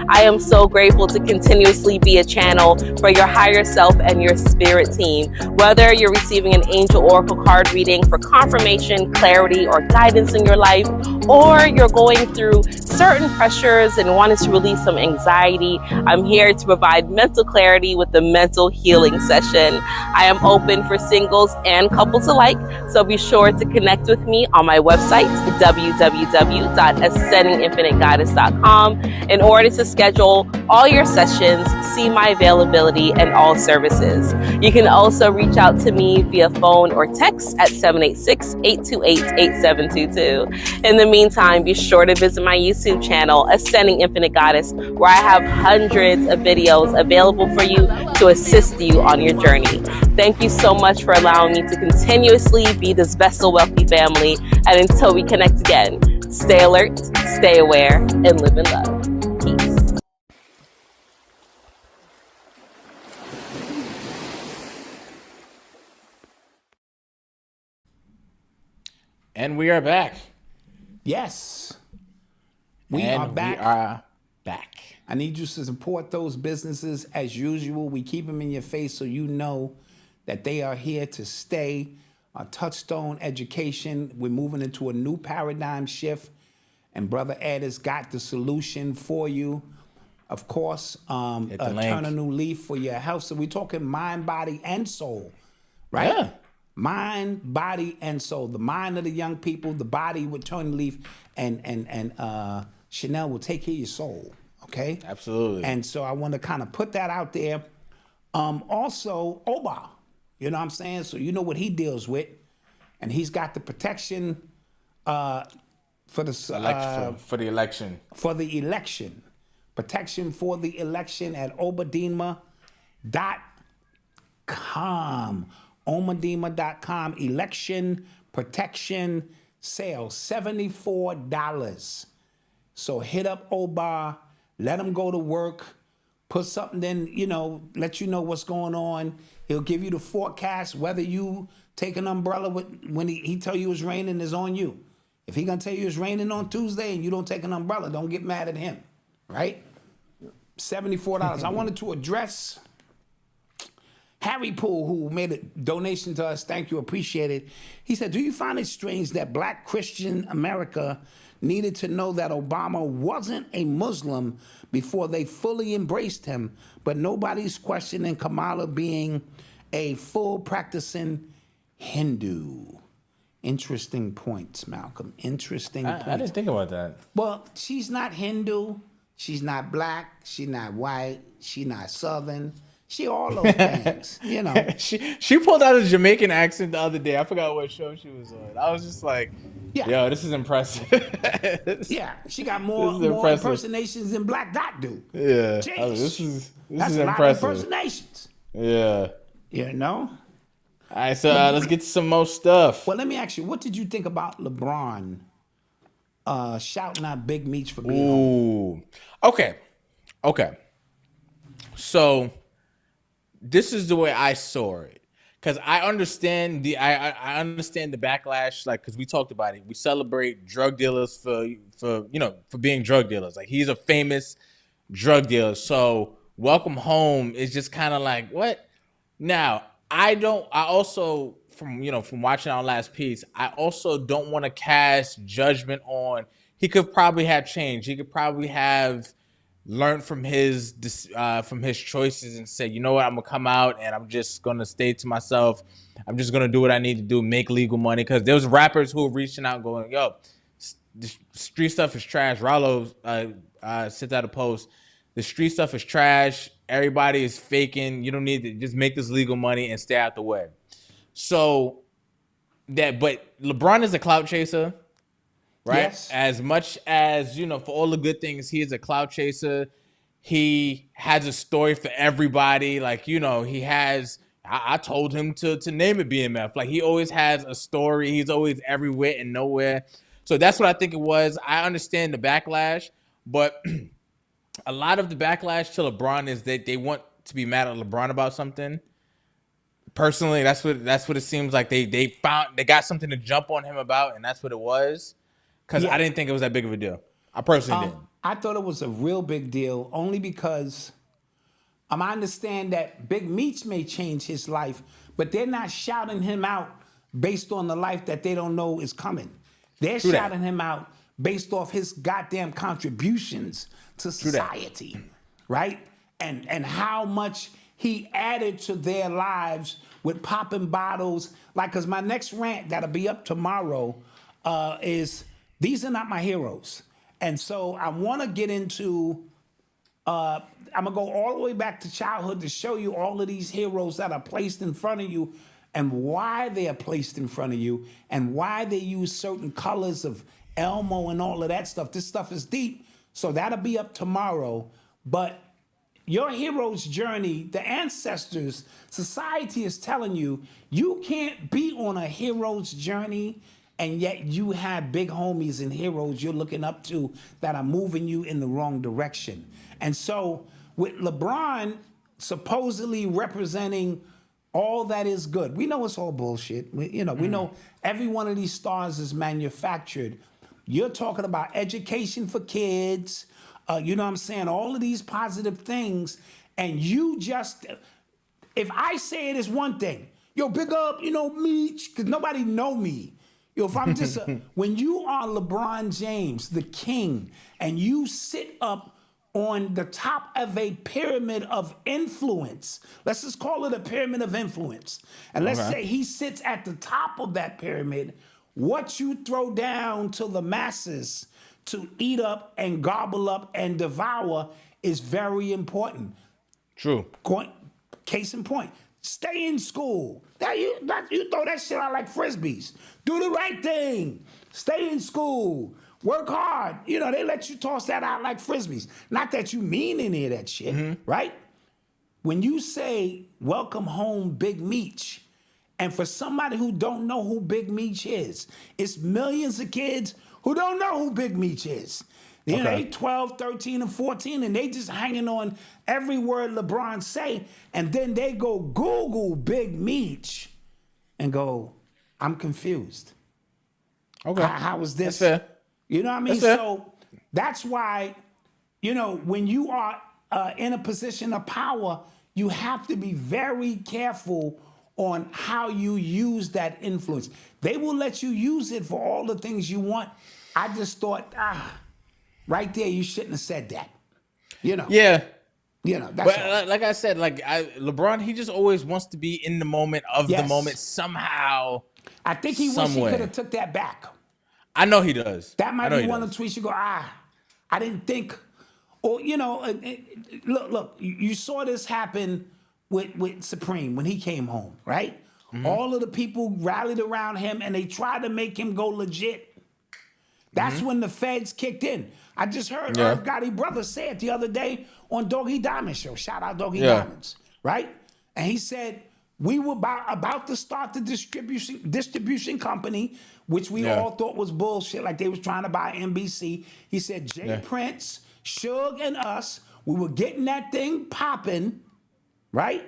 I am so grateful to continuously be a channel for your higher self and your spirit team. Whether you're receiving an angel oracle card reading for confirmation, clarity, or guidance in your life, or you're going through certain pressures and wanting to release some anxiety, I'm here to provide mental clarity with the mental healing session. I am open for singles and couples alike, so be sure to connect with me on my website, www.ascendinginfinitegoddess.com, in order to schedule all your sessions, see my availability, and all services. You can also reach out to me via phone or text at 786-828-8722. In the meantime, be sure to visit my YouTube channel, Ascending Infinite Goddess, where I have hundreds of videos available for you to assist you on your journey. Thank you so much for allowing me to continuously be this vessel wealthy family. And until we connect again, stay alert, stay aware, and live in love. Peace. And we are back. Yes. We are back. I need you to support those businesses as usual. We keep them in your face so you know that they are here to stay. Touchstone Education, we're moving into a new paradigm shift, and Brother Ed has got the solution for you. Of course, turn a new leaf for your health. So we're talking mind, body, and soul, right? Yeah. Mind, body, and soul. The mind of the young people, the body with Tony Leaf, and Chanel will take care of your soul. Okay? Absolutely. And so I want to kind of put that out there. Also, Oba, you know what I'm saying? So you know what he deals with. And he's got the protection for the election. For the election. Protection for the election at obadima.com. Omadima.com. Election protection sale. $74. So hit up Oba. Let him go to work. Put something in, let you know what's going on. He'll give you the forecast. Whether you take an umbrella when he tell you it's raining is on you. If he gonna tell you it's raining on Tuesday and you don't take an umbrella, don't get mad at him, right? $74. I wanted to address Harry Poole, who made a donation to us. Thank you, appreciate it. He said, do you find it strange that Black Christian America needed to know that Obama wasn't a Muslim before they fully embraced him, but nobody's questioning Kamala being a full practicing Hindu? Interesting points, Malcolm. Interesting points. I didn't think about that. Well, she's not Hindu. She's not black. She's not white. She's not Southern. She all those things, She pulled out a Jamaican accent the other day. I forgot what show she was on. I was just like, yo, this is impressive. Yeah, she got more impersonations than Black Dot do. Yeah. Jeez. This is That's a impressive. lot of impersonations. Yeah. All right, so let's get to some more stuff. Well, let me ask you, what did you think about LeBron shouting out Big Meech for being home? Okay. So this is the way I saw it, because I understand I understand the backlash, like, because we talked about it. We celebrate drug dealers for being drug dealers. Like, he's a famous drug dealer, so welcome home is just kind of like, what? Now, I also from watching our last piece, I also don't want to cast judgment on. He could probably have changed. He could probably have learned from his choices and say, you know what, I'm gonna come out and I'm just gonna stay to myself. I'm just gonna do what I need to do, make legal money. Because there was rappers who were reaching out, going, "Yo, the street stuff is trash." Rallo sent out a post. The street stuff is trash. Everybody is faking. You don't need to just make this legal money and stay out the way. So but LeBron is a clout chaser. Right? Yes. As much as, for all the good things, he is a clout chaser. He has a story for everybody. Like, he has, I told him to name it BMF. Like, he always has a story. He's always everywhere and nowhere. So that's what I think it was. I understand the backlash, but a lot of the backlash to LeBron is that they want to be mad at LeBron about something. Personally, that's what it seems like. They got something to jump on him about, and that's what it was. Because I didn't think it was that big of a deal. I personally didn't. I thought it was a real big deal, only because I understand that Big Meech may change his life, but they're not shouting him out based on the life that they don't know is coming. They're shouting him out based off his goddamn contributions to society, right? And how much he added to their lives with popping bottles. Like, because my next rant that'll be up tomorrow is, these are not my heroes. And so I want to get into, I'm going to go all the way back to childhood to show you all of these heroes that are placed in front of you and why they are placed in front of you and why they use certain colors of Elmo and all of that stuff. This stuff is deep. So that'll be up tomorrow. But your hero's journey, the ancestors, society is telling you, you can't be on a hero's journey and yet you have big homies and heroes you're looking up to that are moving you in the wrong direction. And so with LeBron supposedly representing all that is good, we know it's all bullshit. We know every one of these stars is manufactured. You're talking about education for kids, you know what I'm saying? All of these positive things. And you just, if I say it is one thing, yo, big up, Meech, because nobody know me. Yo, if I'm just, when you are LeBron James, the king, and you sit up on the top of a pyramid of influence. Let's just call it a pyramid of influence. And let's say he sits at the top of that pyramid. What you throw down to the masses to eat up and gobble up and devour is very important. True. Case in point, stay in school. You throw that shit out like frisbees. Do the right thing. Stay in school. Work hard. You know, they let you toss that out like frisbees. Not that you mean any of that shit, right? When you say, welcome home, Big Meech, and for somebody who don't know who Big Meech is, it's millions of kids who don't know who Big Meech is. You know, they 12, 13, and 14, and they just hanging on every word LeBron say, and then they go Google Big Meech and go, I'm confused. Okay. How is this? That's fair. You know what I mean? That's fair. So that's why, you know, when you are in a position of power, you have to be very careful on how you use that influence. They will let you use it for all the things you want. I just thought, right there, you shouldn't have said that. You know? Yeah. You know, that's all. But like I said, LeBron, he just always wants to be in the moment of the moment somehow. I think he wish he could have took that back. I know he does. That might be one of the tweets you go, I didn't think. Or, you know, look, you saw this happen with Supreme when he came home, right? All of the people rallied around him and they tried to make him go legit. That's when the feds kicked in. I just heard Irv Gotti brother say it the other day on Doggy Diamond show. Shout out Doggy Diamonds, right? And he said, we were about to start the distribution company, which we all thought was bullshit, like they was trying to buy NBC. He said, Prince, Suge, and us, we were getting that thing popping, right?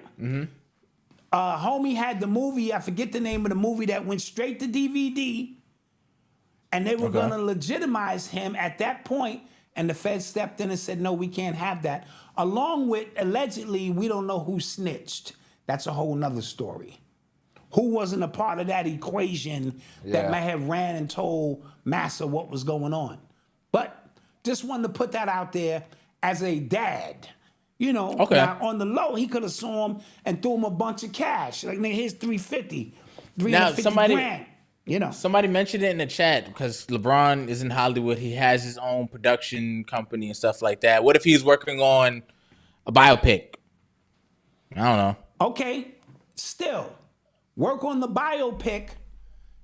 Homie had the movie, I forget the name of the movie, that went straight to DVD, and they were going to legitimize him at that point, and the Fed stepped in and said, no, we can't have that. Along with, allegedly, we don't know who snitched. That's a whole nother story. Who wasn't a part of that equation that may have ran and told Massa what was going on? But just wanted to put that out there as a dad. You know, now on the low, he could have saw him and threw him a bunch of cash. Like, nigga, here's $350 grand. You know, somebody mentioned it in the chat because LeBron is in Hollywood. He has his own production company and stuff like that. What if he's working on a biopic? I don't know. Okay, still, work on the biopic.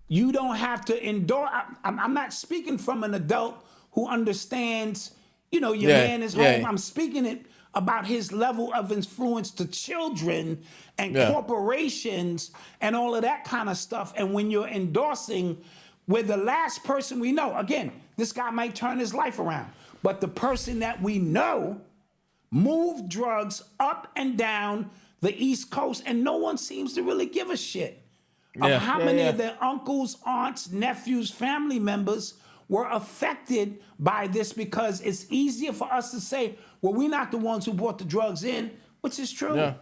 You don't have to endorse. I'm not speaking from an adult who understands, you know, your man is home. I'm speaking it about his level of influence to children and corporations and all of that kind of stuff. And when you're endorsing, we're the last person we know. Again, this guy might turn his life around, but the person that we know moved drugs up and down the East Coast, and no one seems to really give a shit of how many of their uncles, aunts, nephews, family members were affected by this, because it's easier for us to say, well, we're not the ones who brought the drugs in, which is true.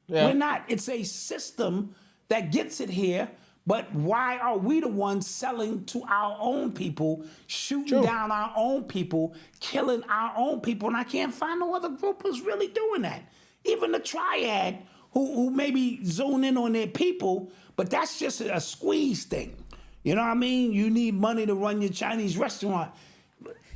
We're not. It's a system that gets it here, but why are we the ones selling to our own people, shooting down our own people, killing our own people? And I can't find no other group who's really doing that. Even the triad, who maybe zone in on their people, but that's just a squeeze thing. You know what I mean? You need money to run your Chinese restaurant.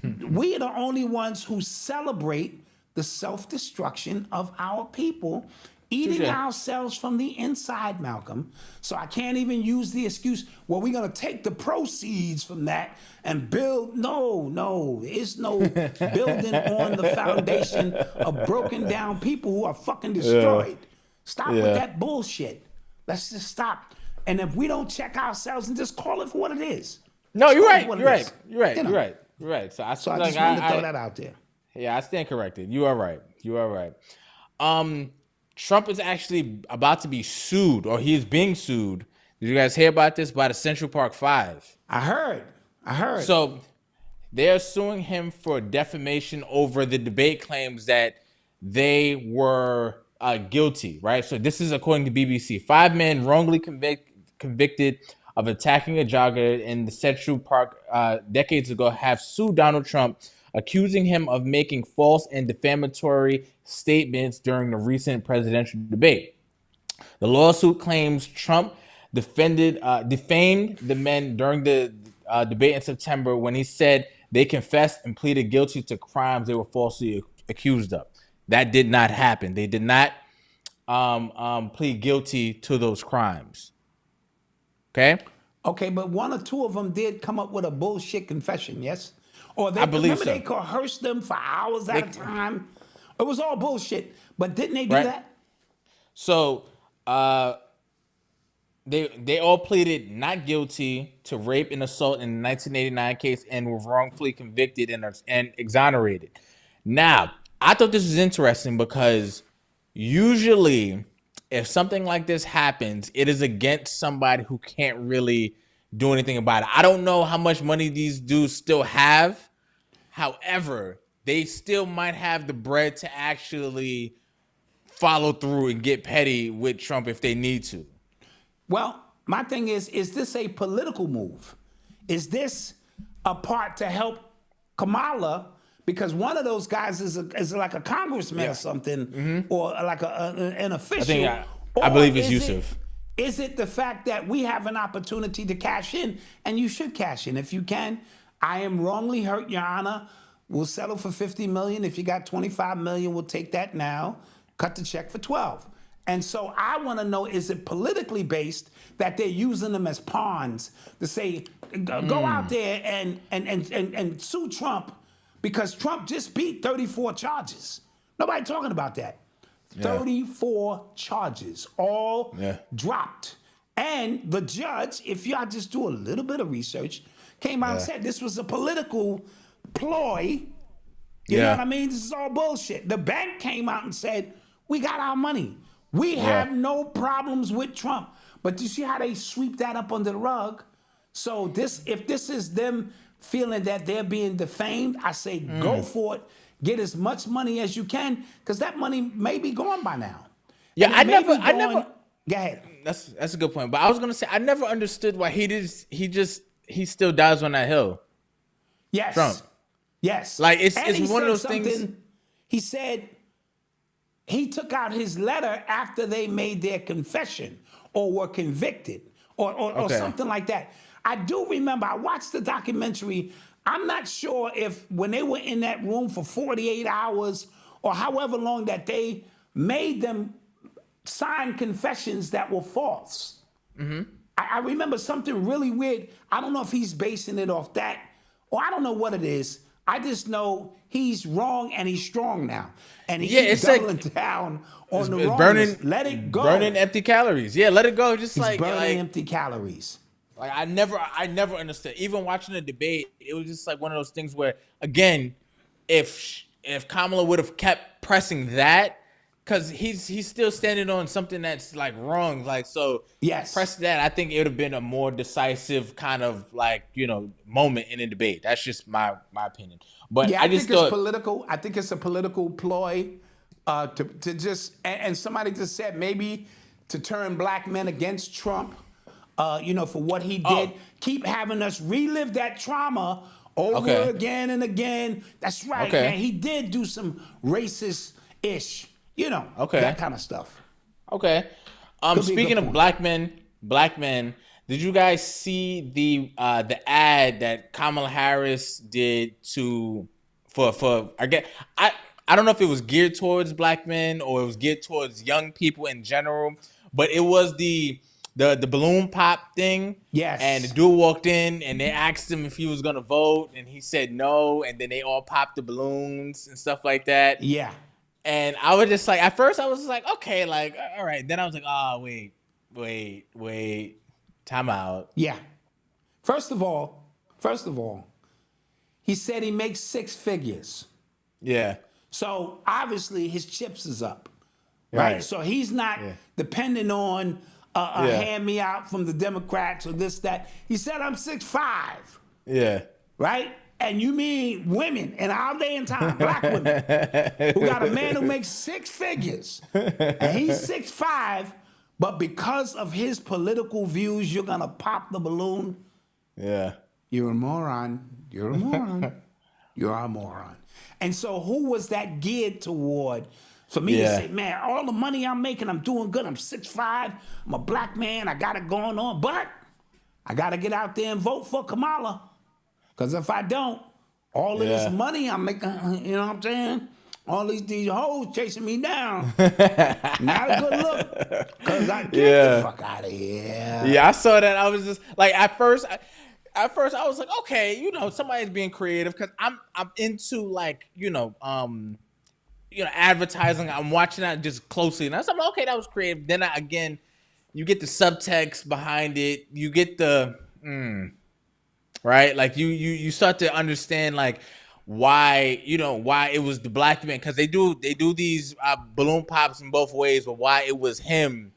We are the only ones who celebrate the self-destruction of our people, eating ourselves from the inside, Malcolm. So I can't even use the excuse, well, we're going to take the proceeds from that and build. No, it's no building on the foundation of broken down people who are fucking destroyed. Stop with that bullshit. Let's just stop. And if we don't check ourselves and just call it for what it is. No, you're right. You're right. So I just wanted to throw that out there. Yeah, I stand corrected. You are right. Trump is actually about to be sued, or he is being sued. Did you guys hear about this? By the Central Park Five. I heard. So they're suing him for defamation over the debate claims that they were guilty, right? So this is according to BBC. 5 men wrongly convicted of attacking a jogger in the Central Park decades ago have sued Donald Trump accusing him of making false and defamatory statements during the recent presidential debate. The lawsuit claims Trump defamed the men during the debate in September when he said they confessed and pleaded guilty to crimes they were falsely accused of. That did not happen. They did not plead guilty to those crimes. Okay? Okay, but one or two of them did come up with a bullshit confession, yes? Or they, I believe remember so. they coerced them for hours at a time? It was all bullshit. But didn't they do that? So they all pleaded not guilty to rape and assault in the 1989 case and were wrongfully convicted and exonerated. Now, I thought this was interesting because usually if something like this happens, it is against somebody who can't really do anything about it. I don't know how much money these dudes still have. However, they still might have the bread to actually follow through and get petty with Trump if they need to. Well, my thing is this a political move? Is this a part to help Kamala? Because one of those guys is like a congressman or something, or like an official. I believe it's Yusuf. Is it the fact that we have an opportunity to cash in, and you should cash in if you can? I am wrongly hurt, Your Honor. We'll settle for $50 million. If you got $25 million, we'll take that now. Cut the check for 12. And so I want to know, is it politically based that they're using them as pawns to say, go out there and sue Trump because Trump just beat 34 charges. Nobody talking about that. 34 charges, all dropped. And the judge, if y'all just do a little bit of research, came out and said this was a political ploy. You know what I mean? This is all bullshit. The bank came out and said, we got our money. We have no problems with Trump. But you see how they sweep that up under the rug? So if this is them feeling that they're being defamed, I say go for it. Get as much money as you can, because that money may be gone by now. Yeah, I never. Go ahead. That's a good point. But I was gonna say I never understood why he still dies on that hill. Yes. Trump. Yes. Like it's one of those something, things. He said he took out his letter after they made their confession or were convicted or something like that. I do remember, I watched the documentary. I'm not sure if when they were in that room for 48 hours or however long that they made them sign confessions that were false. I remember something really weird. I don't know if he's basing it off that or I don't know what it is. I just know he's wrong and he's strong now. And he's doubling down on the wrongness. Let it go. Burning empty calories. Yeah, let it go. Just he's burning empty calories. Like I never understood. Even watching the debate, it was just like one of those things where, again, if Kamala would have kept pressing that, because he's still standing on something that's like wrong, like so. Yes, press that. I think it would have been a more decisive kind of like moment in the debate. That's just my opinion. But yeah, I think it's political. I think it's a political ploy to just and somebody just said maybe to turn black men against Trump. For what he did, keep having us relive that trauma over again and again. That's right, man. He did do some racist-ish, that kind of stuff. Okay. Speaking of black men, did you guys see the ad that Kamala Harris did for I don't know if it was geared towards black men or it was geared towards young people in general, but it was the balloon pop thing. Yes. And the dude walked in and they asked him if he was gonna vote and he said no, and then they all popped the balloons and stuff like that. Yeah. And I was just like, at first I was like, okay, like, all right. Then I was like, oh, wait, time out. Yeah. First of all, he said he makes 6 figures. Yeah. So obviously his chips is up, right? So he's not depending on hand me out from the Democrats or this, that. He said, I'm 6'5". Yeah. Right? And you mean women in our day and time, black women, who got a man who makes 6 figures. And he's 6'5", but because of his political views, you're going to pop the balloon? Yeah. You're a moron. You're a moron. And so who was that geared toward for me to say, man, all the money I'm making, I'm doing good. I'm 6'5", I'm a black man, I got it going on, but I got to get out there and vote for Kamala. Because if I don't, all of this money I'm making, you know what I'm saying? All these hoes chasing me down. Not a good look. Because I get the fuck out of here. Yeah, I saw that. I was just like, at first I was like, okay, you know, somebody's being creative because I'm into like, advertising. I'm watching that just closely, and I was like, okay, that was creative. Then again, you get the subtext behind it. You get the right, like you start to understand like why it was the black man, because they do these balloon pops in both ways, but why it was him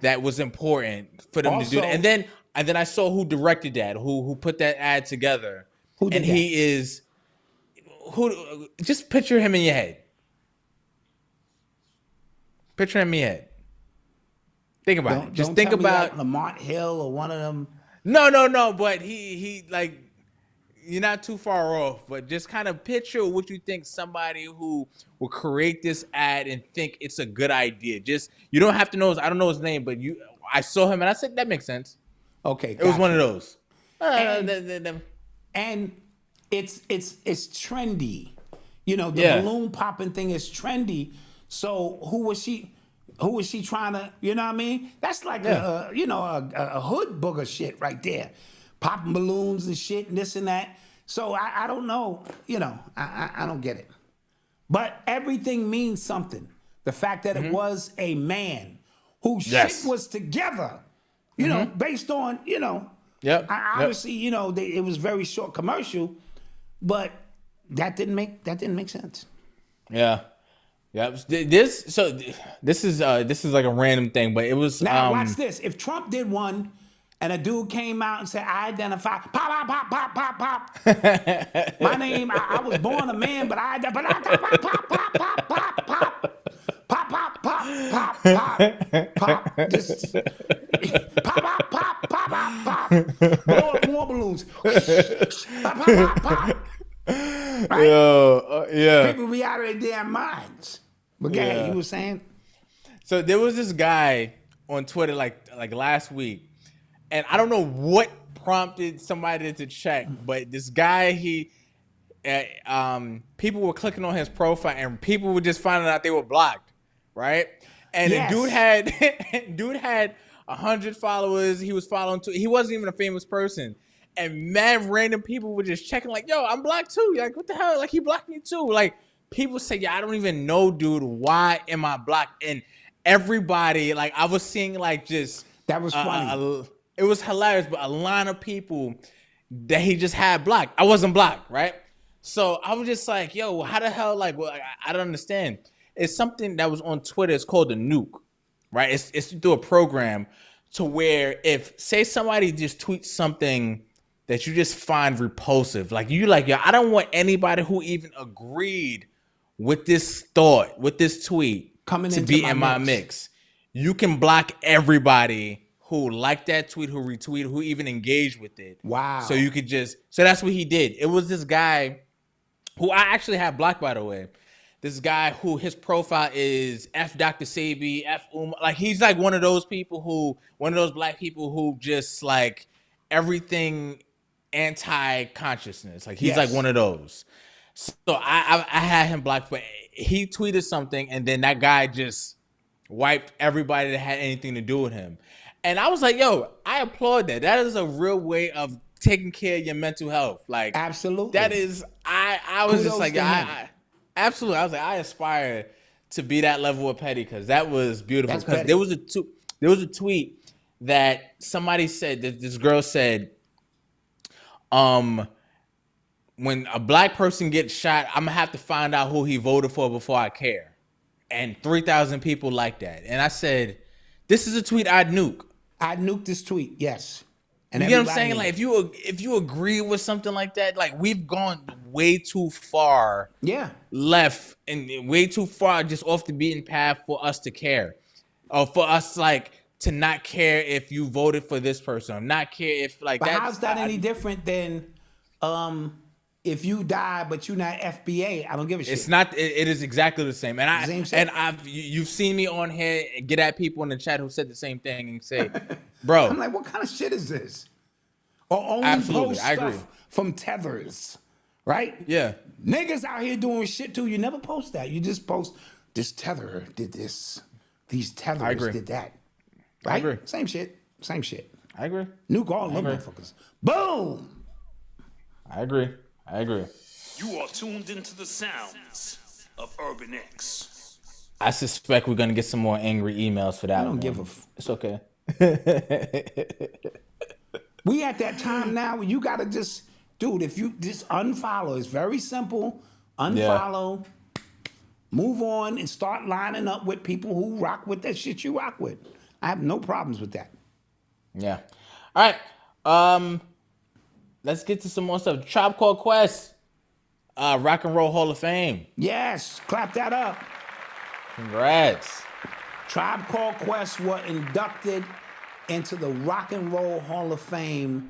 that was important for them to do that. And then I saw who directed that, who put that ad together. Who did that? He is just picture him in your head. Picture him in your head. Think about it. Just think about like Lamont Hill or one of them. No, but he like, you're not too far off, but just kind of picture what you think somebody who will create this ad and think it's a good idea. Just, you don't have to know I don't know his name, but I saw him and I said, that makes sense. Okay. It was one of those. And it's trendy. The balloon popping thing is trendy. So who was she trying to, you know what I mean? That's like a hood booger shit right there. Popping balloons and shit and this and that. So I don't know, I don't get it. But everything means something. The fact that it was a man whose shit was together, based on, obviously, it was very short commercial, but that didn't make sense. Yeah. Yeah. This is like a random thing, but it was. Now watch this. If Trump did one, and a dude came out and said, I identify, pop. My name, I was born a man, but I pop. Just pop. Blow up more balloons. Pop. Right? Yeah. People be out of their damn minds. But go ahead, you were saying? So there was this guy on Twitter like last week, and I don't know what prompted somebody to check, but this guy, people were clicking on his profile and people were just finding out they were blocked, right? And the dude had 100 followers. He was following he wasn't even a famous person. And mad random people were just checking like, yo, I'm blocked too. Like, what the hell? Like, he blocked me too. Like, people say, yeah, I don't even know, dude. Why am I blocked? And everybody, like, I was seeing like just. That was funny. It was hilarious, but a line of people that he just had blocked. I wasn't blocked, right? So I was just like, yo, how the hell? Like, well, I don't understand. It's something that was on Twitter. It's called the nuke, right? It's through a program to where if, say somebody just tweets something that you just find repulsive, like yo, I don't want anybody who even agreed with this thought, with this tweet coming to be in my mix. You can block everybody who liked that tweet, who retweeted, who even engaged with it. Wow. So you could so that's what he did. It was this guy who I actually have blocked, by the way. This guy who his profile is F Dr. Sabi, F like he's like one of those black people who just like everything anti-consciousness. Like he's like one of those. So I had him blocked, but he tweeted something and then that guy just wiped everybody that had anything to do with him. And I was like, yo, I applaud that. That is a real way of taking care of your mental health. Like, absolutely. That is, I was just like, I absolutely. I was like, I aspire to be that level of petty because that was beautiful. Because there was a tweet that somebody said, that this girl said, when a black person gets shot, I'm gonna have to find out who he voted for before I care. And 3,000 people like that. And I said, this is a tweet I'd nuke. I'd nuke this tweet, yes. And you get what I'm saying? Like if you agree with something like that, like we've gone way too far left and way too far just off the beaten path for us to care. Or for us like to not care if you voted for this person or not care if like but how's that any different than if you die but you're not FBA, I don't give a shit. It's not. It is exactly the same. Same shit. You've seen me on here get at people in the chat who said the same thing and say, "Bro, I'm like, what kind of shit is this?" Or only Absolutely, post I agree. stuff from tethers, right? yeah, Niggas out here doing shit too. You never post that. You just post this tether did this. These tethers agree. did that. Right? I agree. Same shit. Same shit. I agree. Nuke all them agree. motherfuckers. Boom. I agree. You are tuned into the sounds of Urban X. I suspect we're gonna get some more angry emails for that. I don't one. give a It's okay. We at that time now where you gotta just, dude, if you just unfollow, it's very simple. Unfollow, move on, and start lining up with people who rock with that shit you rock with. I have no problems with that. Yeah. All right. Let's get to some more stuff. Tribe Called Quest, Rock and Roll Hall of Fame. Yes, clap that up. Congrats. Tribe Called Quest were inducted into the Rock and Roll Hall of Fame,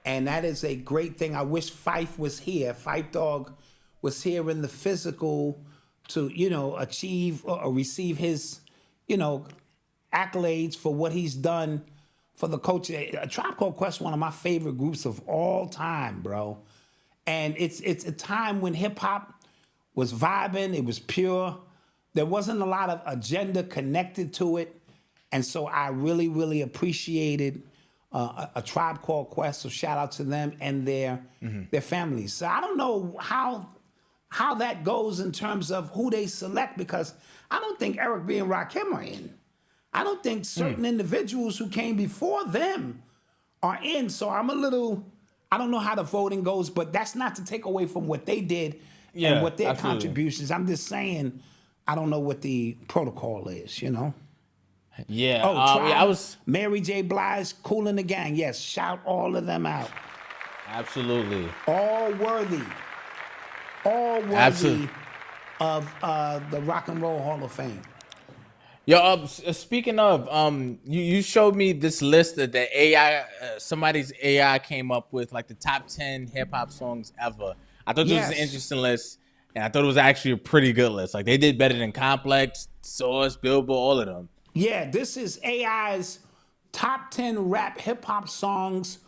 and that is a great thing. I wish Fife was here. Fife Dog was here in the physical to, achieve or receive his, accolades for what he's done for the culture. Tribe Called Quest, one of my favorite groups of all time, bro. And it's a time when hip hop was vibing, it was pure. There wasn't a lot of agenda connected to it. And so I really, really appreciated a Tribe Called Quest. So shout out to them and their families. So I don't know how that goes in terms of who they select, because I don't think Eric B. and Rakim are in. I don't think certain individuals who came before them are in. So I don't know how the voting goes, but that's not to take away from what they did and what their contributions. I'm just saying, I don't know what the protocol is, Yeah. Tribe, I was Mary J. Blige, Kool and the Gang. Yes, shout all of them out. absolutely. All worthy Absolutely. of the Rock and Roll Hall of Fame. Yo, speaking of, you showed me this list that the AI, somebody's AI came up with, like the top 10 hip hop songs ever. I thought this was an interesting list, and I thought it was actually a pretty good list. Like they did better than Complex, Source, Billboard, all of them. Yeah, this is AI's top 10 rap hip hop songs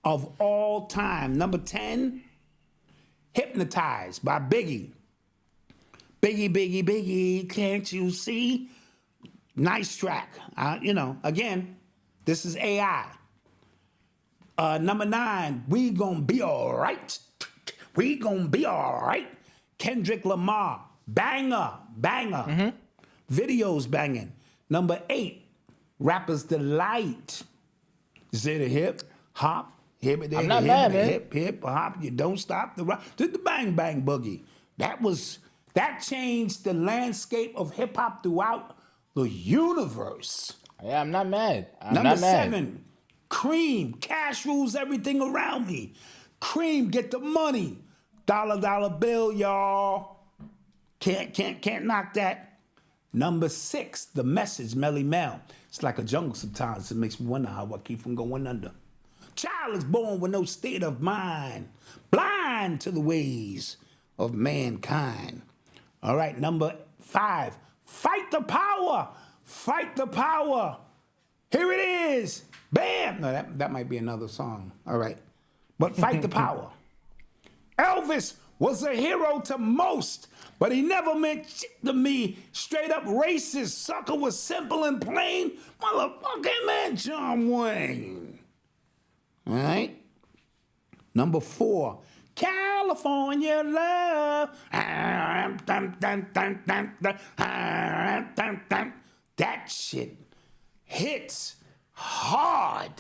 of all time. Number 10, Hypnotized by Biggie. Biggie, Biggie, Biggie, can't you see? Nice track. Again, this is AI. Number 9, We Gonna Be All Right. We Gonna Be All Right. Kendrick Lamar, banger. Videos banging. Number 8, Rapper's Delight. Is it a hip hop? I'm not mad, man. Hip hop. You don't stop the rock. Did the bang bang boogie. That changed the landscape of hip hop throughout the universe. Yeah, I'm not mad. Number 7, Cream. Cash rules everything around me. Cream, get the money. Dollar bill, y'all. Can't knock that. Number 6, The Message, Melly Mel. It's like a jungle sometimes. It makes me wonder how I keep from going under. Child is born with no state of mind, blind to the ways of mankind. All right, number 5, Fight the Power. Fight the Power. Here it is. Bam. No, that might be another song. All right. But Fight the Power. Elvis was a hero to most, but he never meant shit to me. Straight up racist. Sucker was simple and plain. Motherfucking man, John Wayne. All right. Number 4, California Love. That shit hits hard.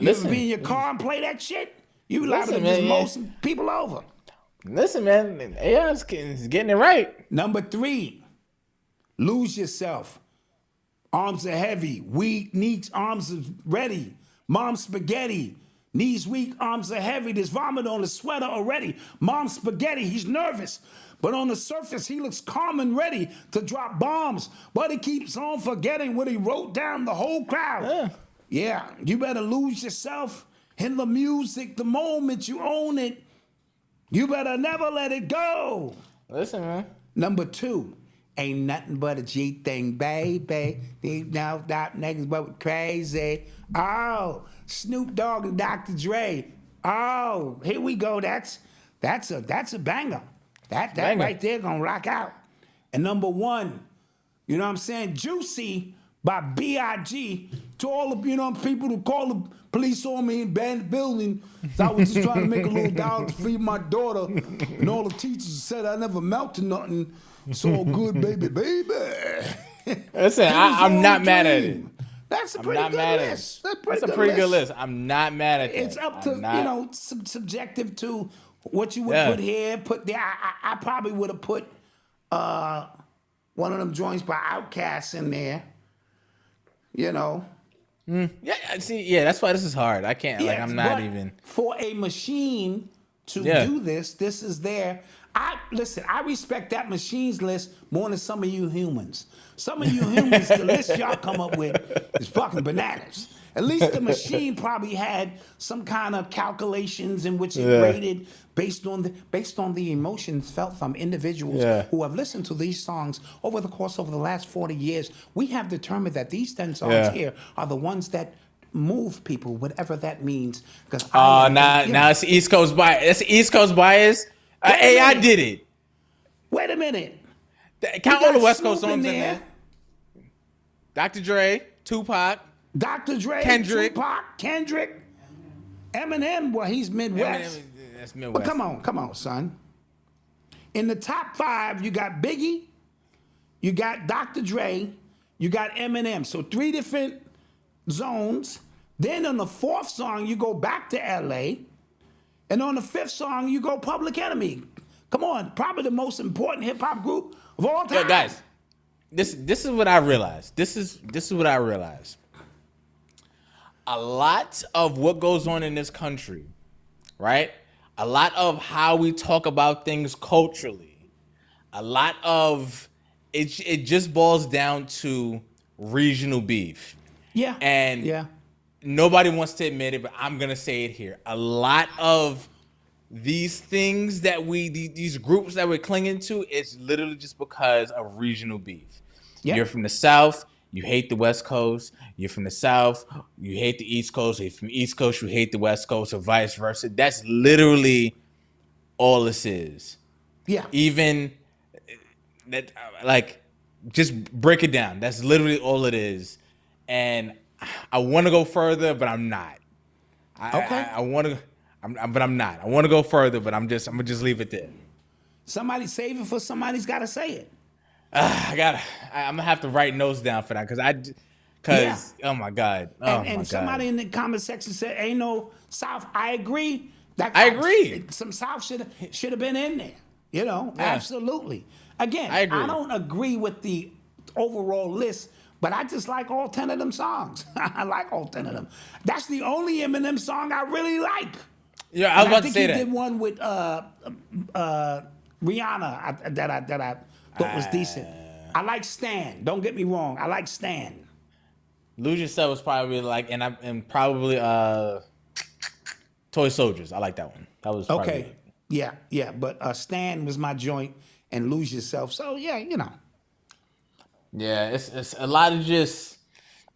You ever be in your car and play that shit? You liable to just mow some people over. Listen, man, AI's getting it right. Number 3, Lose Yourself. Arms are heavy, weak, needs arms are ready. Mom spaghetti, knees weak, arms are heavy. There's vomit on the sweater already. Mom spaghetti, he's nervous. But on the surface, he looks calm and ready to drop bombs. But he keeps on forgetting what he wrote down the whole crowd. Yeah, you better lose yourself in the music the moment you own it. You better never let it go. Listen, man. Number 2, ain't nothing but a G thing, baby. These now that niggas but crazy. Oh, Snoop Dogg and Dr. Dre. Oh, here we go. That's a banger. That Banger. right there gonna rock out. And number 1, you know what I'm saying? Juicy by B.I.G. to all the people who call the police on me and ban the building. So I was just trying to make a little dollar to feed my daughter. And all the teachers said I never melted nothing. It's all good, baby, baby. Listen, I'm not mad at it. That's a pretty good list. That's a pretty good list. I'm not mad at that. It's up to, subjective to what you would put here, put there. I probably would have put one of them joints by Outkast in there. Yeah, see, that's why this is hard. I can't, I'm not even. For a machine to do this is there. I respect that machine's list more than some of you humans. Some of you humans, the list y'all come up with is fucking bananas. At least the machine probably had some kind of calculations in which it rated based on the emotions felt from individuals who have listened to these songs over the course of the last 40 years. We have determined that these 10 songs here are the ones that move people, whatever that means. Because now it's East Coast bias. That's East Coast bias. AI did it. Wait a minute. Count all the West Coast songs in there. Dr. Dre, Tupac. Dr. Dre, Kendrick. Tupac, Kendrick, Eminem. Well, he's Midwest. That's Midwest. But come on, son. In the top 5, you got Biggie, you got Dr. Dre, you got Eminem. So 3 different zones. Then on the 4th song, you go back to LA. And on the 5th song, you go Public Enemy. Come on, probably the most important hip hop group of all time. Yeah, guys, this is what I realized. This is what I realized. A lot of what goes on in this country, right? A lot of how we talk about things culturally, a lot of it just boils down to regional beef. Yeah. And nobody wants to admit it, but I'm gonna say it here. A lot of these things that these groups that we're clinging to, it's literally just because of regional beef. Yep. You're from the South, you hate the West Coast. You're from the South, you hate the East Coast. You're from the East Coast, you hate the West Coast, or vice versa. That's literally all this is. Yeah. Even that, just break it down. That's literally all it is. And I want to go further, but I'm not. I want to, but I'm not. I want to go further, but I'm gonna just leave it there. Somebody save it for somebody's got to say it. I'm gonna have to write notes down for that oh my God. And somebody in the comment section said, "Ain't no South." I agree. I agree. Some South should have been in there. Absolutely. Again, I don't agree with the overall list, but I just like all 10 of them songs. I like all 10 of them. That's the only Eminem song I really like. Yeah, I was about to say that. I think he did one with Rihanna that I thought was decent. I like Stan. Don't get me wrong. I like Stan. Lose Yourself was probably and probably Toy Soldiers. I like that one. That was okay. Yeah. But Stan was my joint, and Lose Yourself. So yeah, Yeah, it's a lot of just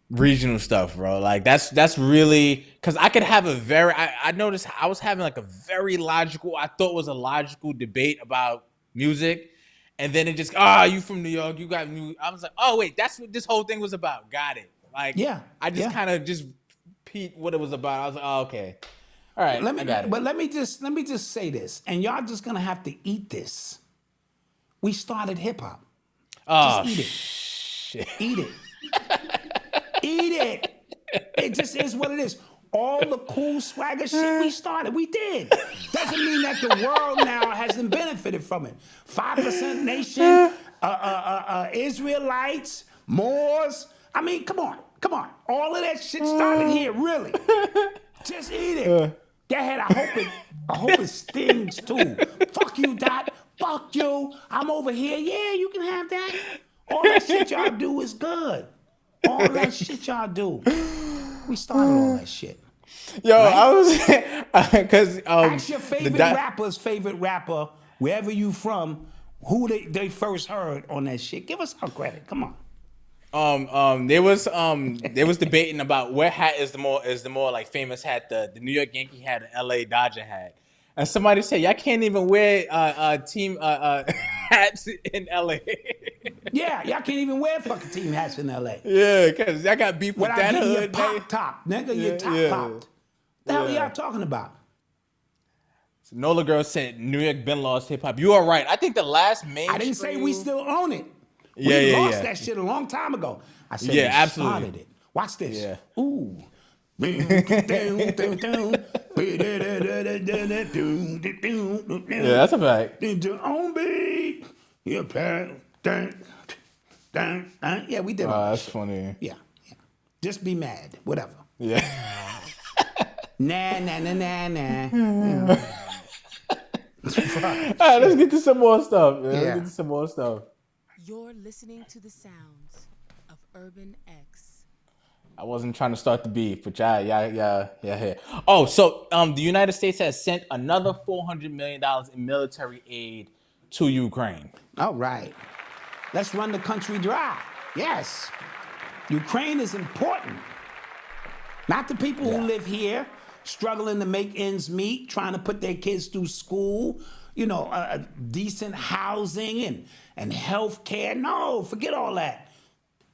regional stuff, bro. Like that's really because I could have I noticed I was having like a very logical. I thought was a logical debate about music. And then it just, you from New York, you got New. I was like, oh wait, that's what this whole thing was about. Got it. Like, I just kind of just peeped what it was about. I was like, oh, okay, all right, I got it. But let me just say this, and y'all just gonna have to eat this. We started hip hop. Oh, just eat it. Shit. Eat it. Eat it. It just is what it is. All the cool swagger shit we started, we did. Doesn't mean that the world now hasn't benefited from it. 5% Nation, Israelites, Moors. I mean, come on. All of that shit started here, really. Just eat it. Go ahead, I hope it stings too. Fuck you, Dot. Fuck you. I'm over here. Yeah, you can have that. All that shit y'all do is good. All that shit y'all do. We started all that shit. Yo, Right? I was because Ask your rapper's favorite rapper, wherever you from, who they first heard on that shit. Give us our credit. Come on. There was debating about what hat is the more like famous hat, the New York Yankee hat, the LA Dodger hat. And somebody said, y'all can't even wear team hats in LA. Yeah, y'all can't even wear fucking team hats in LA. Yeah, because y'all got beef with When I that get your hood. pop top, nigga, your top popped. The hell are y'all talking about? So Nola Girl said New York been lost hip hop. You are right. I think the last mainstream. I didn't say we still own it. Yeah, we yeah, lost yeah. that shit a long time ago. I said Yeah, we absolutely. started it. Watch this. Yeah. Ooh. Yeah, that's a fact. Yeah, we did all that That's shit. funny. Yeah. Just be mad. Whatever. Yeah. Nah. Yeah. All right, let's get to some more stuff, man. Yeah. Let's get to some more stuff. You're listening to the sounds of Urban X. I wasn't trying to start the beef, but yeah. Oh, so the United States has sent another $400 million in military aid to Ukraine. All right. Let's run the country dry. Yes. Ukraine is important. Not the people who live here, struggling to make ends meet, trying to put their kids through school, decent housing and health care. No, forget all that.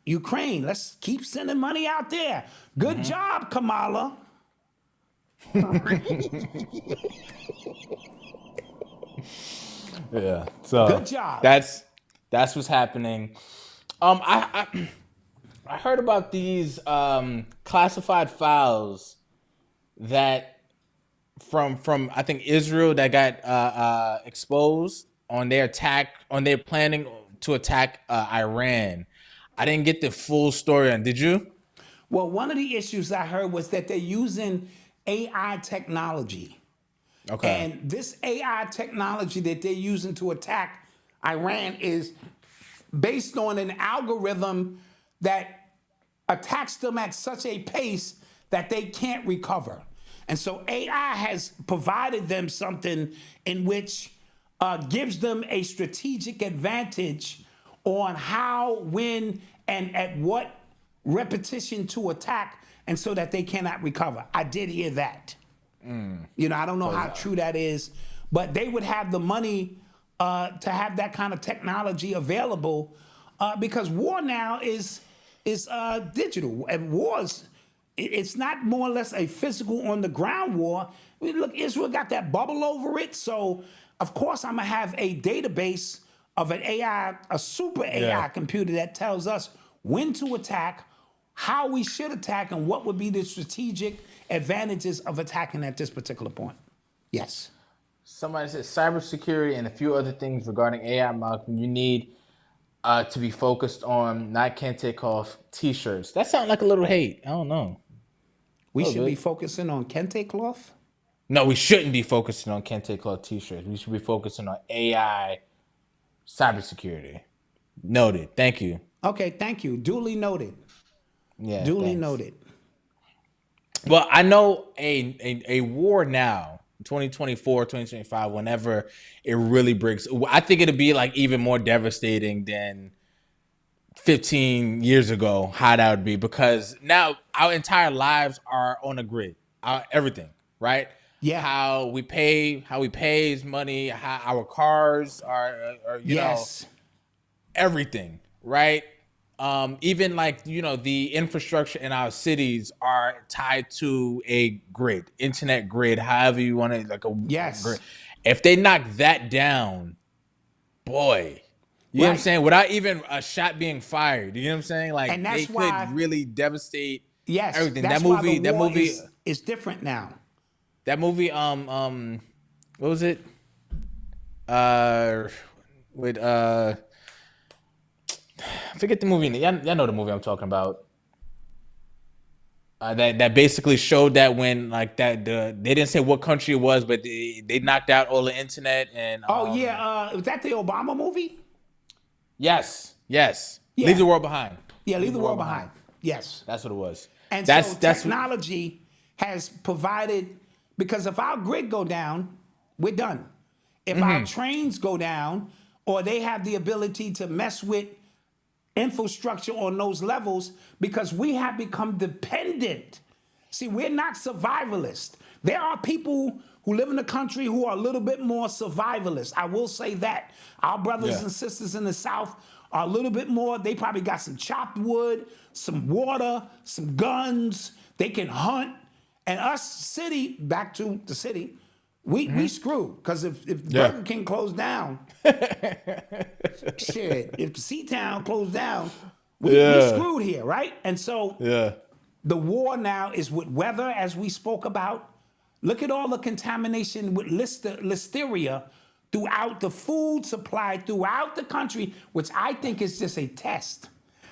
Ukraine, let's keep sending money out there. Good job, Kamala. Yeah. So good job. That's what's happening. I heard about these classified files that from I think Israel that got exposed on their planning to attack Iran. I didn't get the full story on. Did you? Well, one of the issues I heard was that they're using AI technology. Okay. And this AI technology that they're using to attack Iran is based on an algorithm that attacks them at such a pace that they can't recover. And so AI has provided them something in which gives them a strategic advantage on how, when, and at what repetition to attack, and so that they cannot recover. I did hear that. I don't know how true that is, but they would have the money to have that kind of technology available because war now is digital, and wars. It's not more or less a physical on the ground war. I mean, look, Israel got that bubble over it, so of course I'm gonna have a database of an AI, a super AI computer that tells us when to attack, how we should attack, and what would be the strategic advantages of attacking at this particular point. Yes. Somebody said cybersecurity and a few other things regarding AI, Malcolm. You need to be focused on not can't take off T-shirts. That sounds like a little hate. I don't know. We should be focusing on kente cloth? No, we shouldn't be focusing on kente cloth T-shirts. We should be focusing on AI cybersecurity. Noted. Thank you. Okay, thank you. Duly noted. Yeah. Duly thanks. noted. Well, I know a war now, 2024, 2025, whenever it really breaks, I think it'll be like even more devastating than 15 years ago, how that would be, because now our entire lives are on a grid. Everything, right? Yeah. How we pay is money, how our cars are you know, everything, right? Even like, the infrastructure in our cities are tied to a grid, internet grid, however you want it, like a grid. If they knock that down, boy, you know what I'm saying? Without even a shot being fired, you know what I'm saying? Like, and that's they why, could really devastate everything. That's that movie, why the war is different now. That movie, what was it? With forget the movie. Y'all know the movie I'm talking about. That basically showed that when like that they didn't say what country it was, but they knocked out all the internet and. Was that the Obama movie? Yes. Yeah. Leave the world behind. Yeah, leave the world behind. Yes, that's what it was. And that's technology has provided, because if our grid go down, we're done. If our trains go down, or they have the ability to mess with infrastructure on those levels, because we have become dependent. See, we're not survivalists. There are people who live in the country who are a little bit more survivalist. I will say that. Our brothers and sisters in the South are a little bit more, they probably got some chopped wood, some water, some guns, they can hunt. And us city, back to the city, we screwed. Because if Burger King closed down, shit, if C-Town closed down, we screwed here, right? And so the war now is with weather, as we spoke about. Look at all the contamination with listeria throughout the food supply throughout the country, which I think is just a test.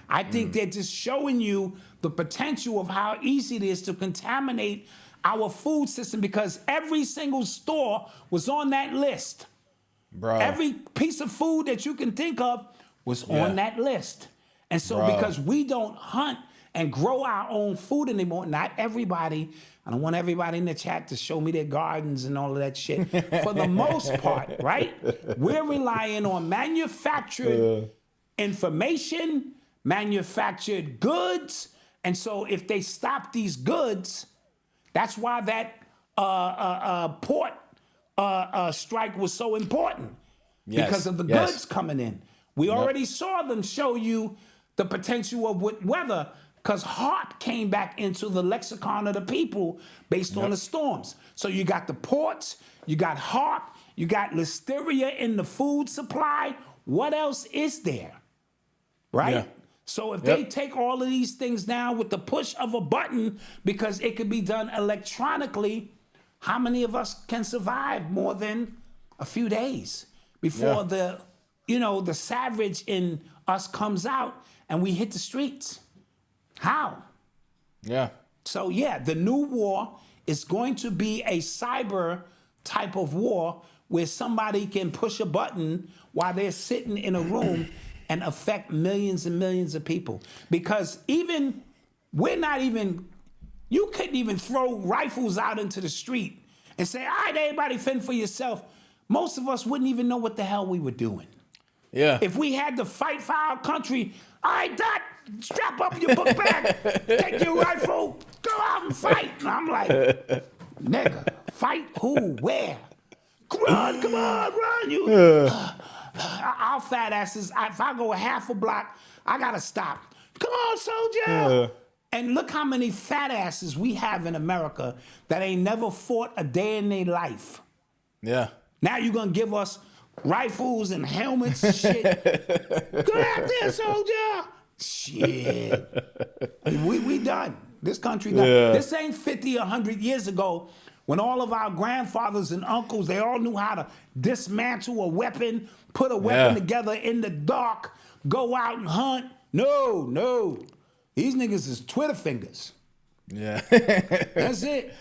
I think they're just showing you the potential of how easy it is to contaminate our food system, because every single store was on that list. Bro. Every piece of food that you can think of was on that list. And so because we don't hunt and grow our own food anymore, not everybody, I don't want everybody in the chat to show me their gardens and all of that shit. For the most part, right? We're relying on manufactured information, manufactured goods. And so if they stop these goods, that's why that port strike was so important. Because of the goods coming in. We already saw them show you the potential of what weather, because HARP came back into the lexicon of the people based on the storms. So you got the ports, you got HARP, you got listeria in the food supply. What else is there? Right? Yeah. So if they take all of these things down with the push of a button, because it could be done electronically, how many of us can survive more than a few days before the savage in us comes out and we hit the streets? How? Yeah. So the new war is going to be a cyber type of war where somebody can push a button while they're sitting in a room and affect millions and millions of people. Because you couldn't even throw rifles out into the street and say, all right, everybody fend for yourself. Most of us wouldn't even know what the hell we were doing. Yeah. If we had to fight for our country, all right, Dot, strap up your book bag, take your rifle, go out and fight. And I'm like, nigga, fight who, where? Run, come on, run. Our fat asses, if I go a half a block, I gotta stop. Come on, soldier. And look how many fat asses we have in America that ain't never fought a day in their life. Yeah. Now you're gonna give us rifles and helmets and shit. Go out there, soldier. Shit. We done. This country done. This ain't 50, 100 years ago when all of our grandfathers and uncles, they all knew how to dismantle a weapon, put a weapon together in the dark, go out and hunt. No. These niggas is Twitter fingers. Yeah. That's it.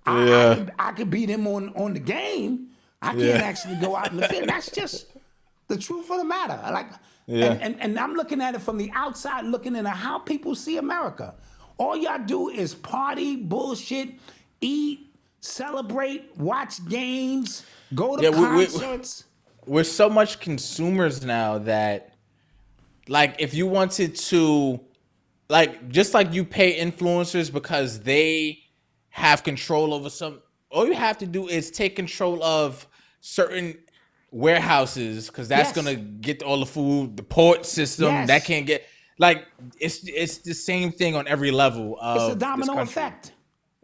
I could beat him on the game. I can't actually go out in the field. That's just the truth of the matter. And I'm looking at it from the outside, looking into how people see America. All y'all do is party, bullshit, eat, celebrate, watch games, go to concerts. We're so much consumers now that, like, if you wanted to, like, just like you pay influencers because they have control over all you have to do is take control of certain warehouses, because that's gonna get all the food, the port system that can't get, like, it's the same thing on every level of it's a domino effect.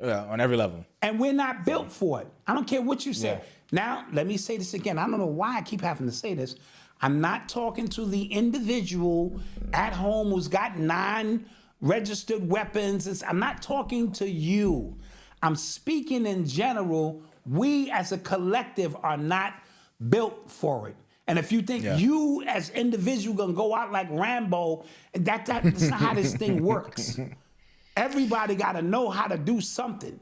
Yeah, on every level. And we're not built for it. I don't care what you say. Now, let me say this again. I don't know why I keep having to say this. I'm not talking to the individual at home who's got 9 registered weapons. I'm not talking to you. I'm speaking in general. We as a collective are not built for it. And if you think you as individual gonna go out like Rambo, that's not how this thing works. Everybody gotta know how to do something.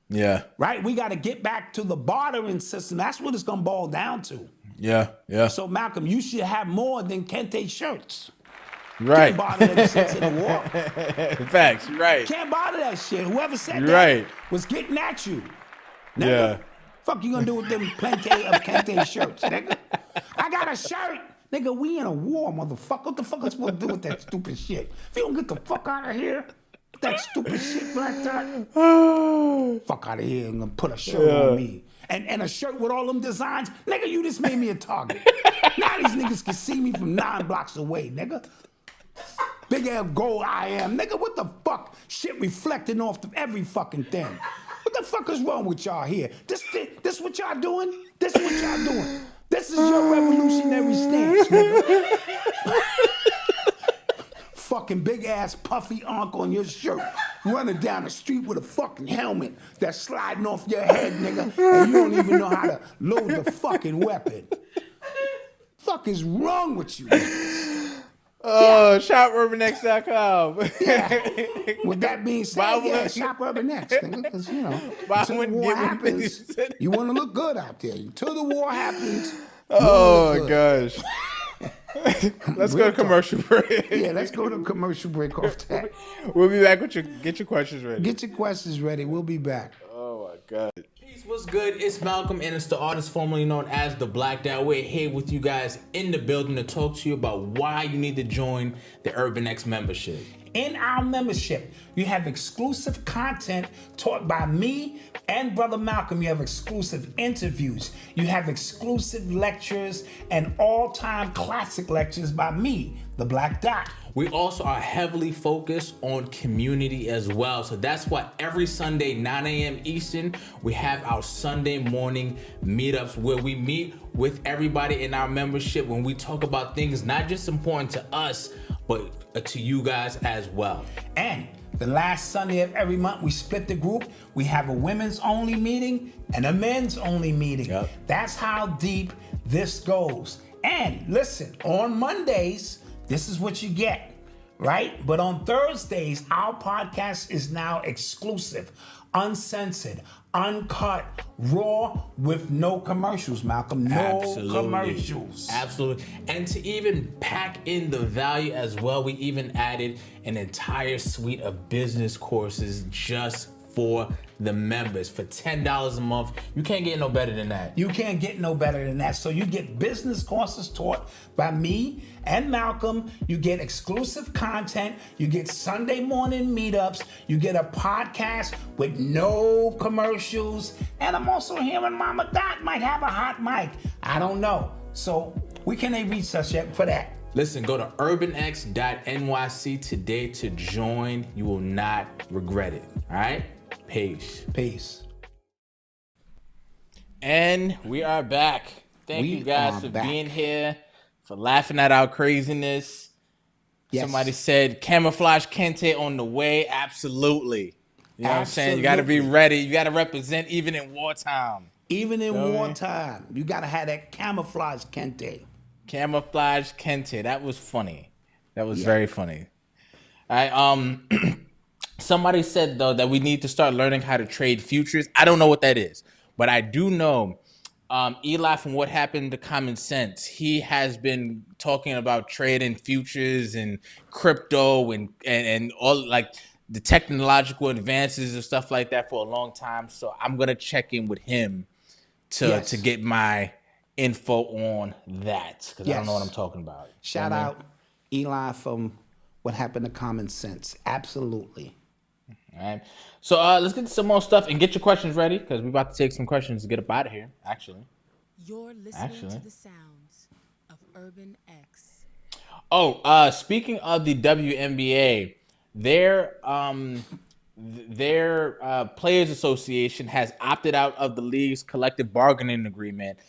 Yeah. Right? We gotta get back to the bartering system. That's what it's gonna boil down to. Yeah. So Malcolm, you should have more than Kente shirts. Right. Can't bother them shits in the war. Facts. Right. Can't bother that shit. Whoever said You're that right. was getting at you. Nigga. Yeah. Fuck you gonna do with them plenty of Kente shirts, nigga? I got a shirt. Nigga, we in a war, motherfucker. What the fuck am I supposed to do with that stupid shit? If you don't get the fuck out of here, that stupid shit like that. Fuck out of here and gonna put a shirt on me. And a shirt with all them designs. Nigga, you just made me a target. Now these niggas can see me from 9 blocks away, nigga. Big ass gold I am. Nigga, what the fuck? Shit reflecting off of every fucking thing. What the fuck is wrong with y'all here? This what y'all doing? This what y'all doing? This is your revolutionary stance, nigga. Fucking big ass puffy ankle on your shirt, running down the street with a fucking helmet that's sliding off your head, nigga, and you don't even know how to load the fucking weapon. Fuck is wrong with you? Oh, shopurbanx.com. Yeah. With that being said, shop Urban X, nigga, because you know, until the war happens, you want to look good out there. Until the war happens. Oh my gosh. Let's go to commercial break. Yeah, let's go to commercial break off that. We'll be back with get your questions ready. Get your questions ready. We'll be back. Oh my God. Peace, what's good? It's Malcolm and it's the artist formerly known as The Black Dad. We're here with you guys in the building to talk to you about why you need to join the Urban X membership. In our membership, you have exclusive content taught by me and Brother Malcolm. You have exclusive interviews. You have exclusive lectures and all-time classic lectures by me, the Black Dot. We also are heavily focused on community as well. So that's why every Sunday, 9 a.m. Eastern, we have our Sunday morning meetups where we meet with everybody in our membership when we talk about things not just important to us, but to you guys as well. And the last Sunday of every month, we split the group. We have a women's only meeting and a men's only meeting. Yep. That's how deep this goes. And listen, on Mondays, this is what you get, right? But on Thursdays, our podcast is now exclusive, uncensored, uncut, raw, with no commercials, Malcolm. No commercials. Absolutely. And to even pack in the value as well, we even added an entire suite of business courses just for the members for $10 a month. You can't get no better than that. You can't get no better than that. So you get business courses taught by me and Malcolm. You get exclusive content. You get Sunday morning meetups. You get a podcast with no commercials. And I'm also hearing Mama Dot might have a hot mic. I don't know. So we can reach us yet for that. Listen, go to urbanx.nyc today to join. You will not regret it. All right? Peace. And we are back. Thank you guys for being here, for laughing at our craziness. Yes. Somebody said camouflage Kente on the way. Absolutely. You know what I'm saying? You got to be ready. You got to represent even in wartime. Even in wartime, you got to have that camouflage Kente. Camouflage Kente. That was funny. That was very funny. All right. Somebody said, though, that we need to start learning how to trade futures. I don't know what that is, but I do know Eli, from What Happened to Common Sense, he has been talking about trading futures and crypto and all like the technological advances and stuff like that for a long time. So I'm going to check in with him to get my info on that because I don't know what I'm talking about. Shout out Eli from What Happened to Common Sense. Absolutely. All right. So let's get to some more stuff and get your questions ready because we're about to take some questions to get up out of here, actually. You're listening to the sounds of Urban X. Oh, speaking of the WNBA, their Players Association has opted out of the league's collective bargaining agreement,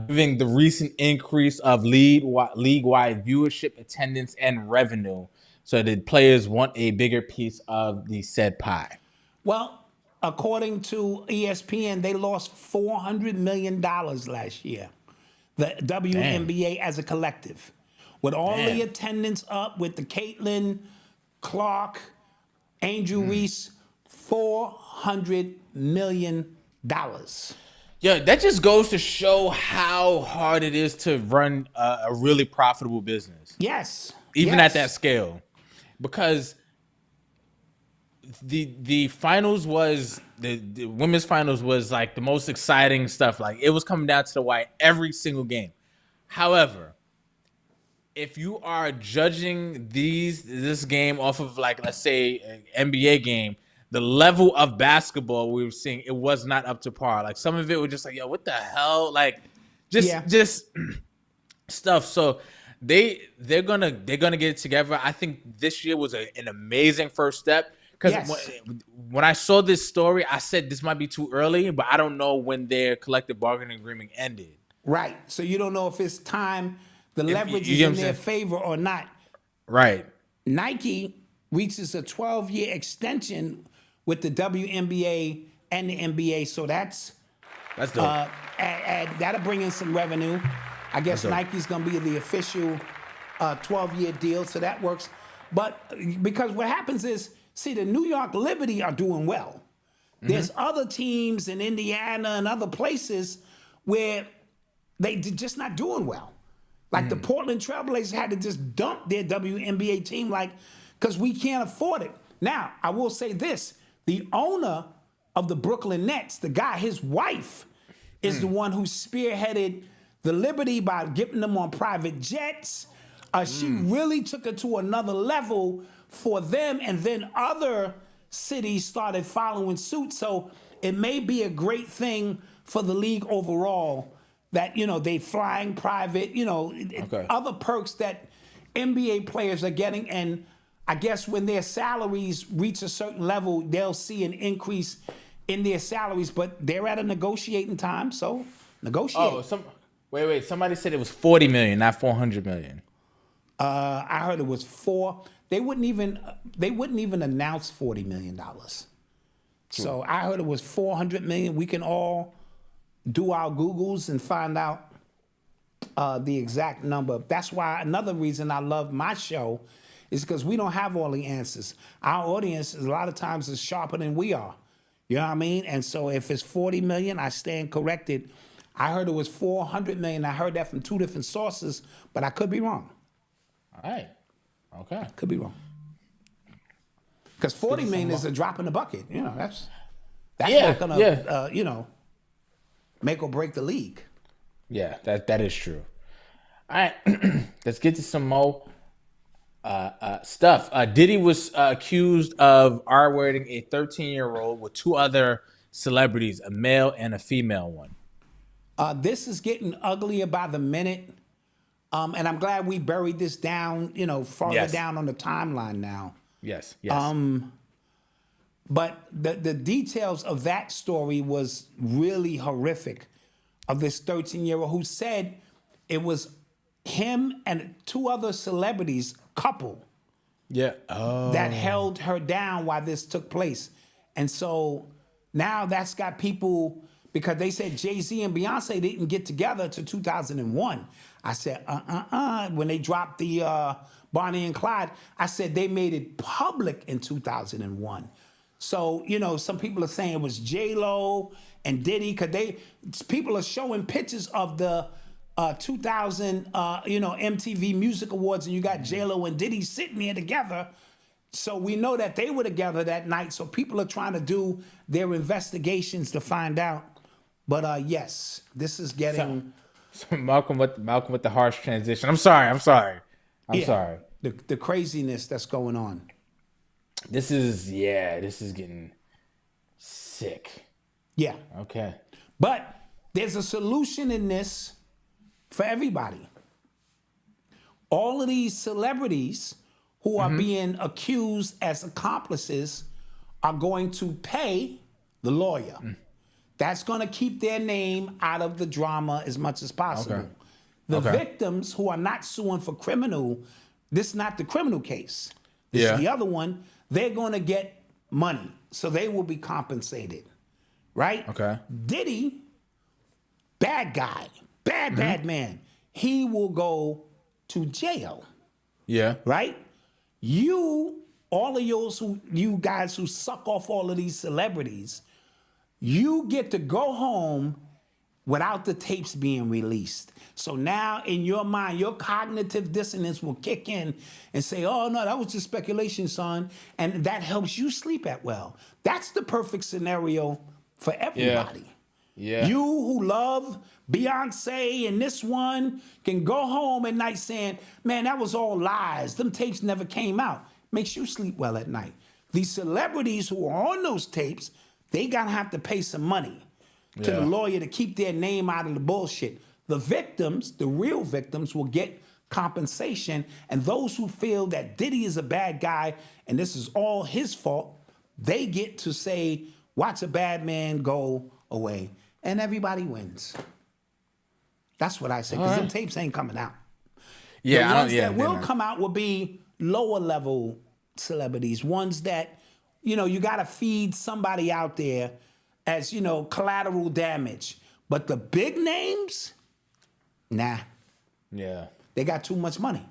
giving the recent increase of league-wide viewership, attendance, and revenue. So the players want a bigger piece of the said pie. Well, according to ESPN, they lost $400 million last year. The WNBA as a collective. With all the attendance up, with the Caitlin, Clark, Angel Reese, $400 million. Yeah, that just goes to show how hard it is to run a really profitable business. Yes. even Yes. at that scale, because the finals was the women's finals was like the most exciting stuff. Like it was coming down to the wire every single game. However, if you are judging this game off of like, let's say an NBA game, the level of basketball we were seeing, it was not up to par. Like some of it was just like, yo, what the hell? Like just stuff. So they're gonna get it together. I think this year was an amazing first step. Because when I saw this story, I said this might be too early, but I don't know when their collective bargaining agreement ended. Right. So you don't know if it's time, the leverage is in their favor or not. Right. Nike reaches a 12-year extension with the WNBA and the NBA. So that's dope. That'll bring in some revenue. I guess Nike's going to be the official 12-year deal. So that works. But because what happens is, see, the New York Liberty are doing well. There's other teams in Indiana and other places where they just not doing well. Like the Portland Trailblazers had to just dump their WNBA team, like, because we can't afford it. Now, I will say this. The owner of the Brooklyn Nets, the guy, his wife, is the one who spearheaded the Liberty by getting them on private jets. She really took it to another level for them, and then other cities started following suit. So it may be a great thing for the league overall that, they flying private, other perks that NBA players are getting. And I guess when their salaries reach a certain level, they'll see an increase in their salaries, but they're at a negotiating time, so negotiate. Oh, wait, somebody said it was 40 million, not 400 million. I heard it was 4. They wouldn't even announce $40 million. So I heard it was 400 million. We can all do our Googles and find out the exact number. That's why another reason I love my show is because we don't have all the answers. Our audience a lot of times is sharper than we are. You know what I mean? And so if it's 40 million, I stand corrected. I heard it was 400 million. I heard that from 2 different sources, but I could be wrong. All right. Okay. Could be wrong. Because 40 million is a drop in the bucket. That's not gonna make or break the league. Yeah, that is true. All right. Let's get to some more stuff. Diddy was accused of R-wording a 13-year-old with 2 other celebrities, a male and a female one. This is getting uglier by the minute. And I'm glad we buried this down, farther down on the timeline now. Yes. But the details of that story was really horrific, of this 13-year-old who said it was him and 2 other celebrities, couple, that held her down while this took place. And so now that's got people, because they said Jay-Z and Beyonce didn't get together till 2001. I said, when they dropped the Bonnie and Clyde, I said they made it public in 2001. So, some people are saying it was J-Lo and Diddy, because people are showing pictures of the 2000, MTV Music Awards, and you got J-Lo and Diddy sitting there together. So we know that they were together that night. So people are trying to do their investigations to find out. But yes, this is getting... So Malcolm with the harsh transition. I'm sorry. Sorry. The craziness that's going on. This is getting sick. Yeah. Okay. But there's a solution in this for everybody. All of these celebrities who are being accused as accomplices are going to pay the lawyer. That's going to keep their name out of the drama as much as possible. The victims who are not suing for criminal, this is not the criminal case. This is the other one. They're going to get money. So they will be compensated. Right? Okay. Diddy, bad guy, bad man. He will go to jail. Yeah. Right? All of you guys who suck off all of these celebrities, you get to go home without the tapes being released. So now in your mind, your cognitive dissonance will kick in and say, oh no, that was just speculation, son. And that helps you sleep at well. That's the perfect scenario for everybody. Yeah. You who love Beyonce and this one can go home at night saying, man, that was all lies. Them tapes never came out. Makes you sleep well at night. These celebrities who are on those tapes, they gotta have to pay some money to the lawyer to keep their name out of the bullshit. The victims, the real victims, will get compensation, and those who feel that Diddy is a bad guy and this is all his fault, they get to say, watch a bad man go away, and everybody wins. That's what I say, because them tapes ain't coming out. Yeah, The ones that will come out will be lower level celebrities, ones that, you got to feed somebody out there as, collateral damage. But the big names, nah. Yeah. They got too much money.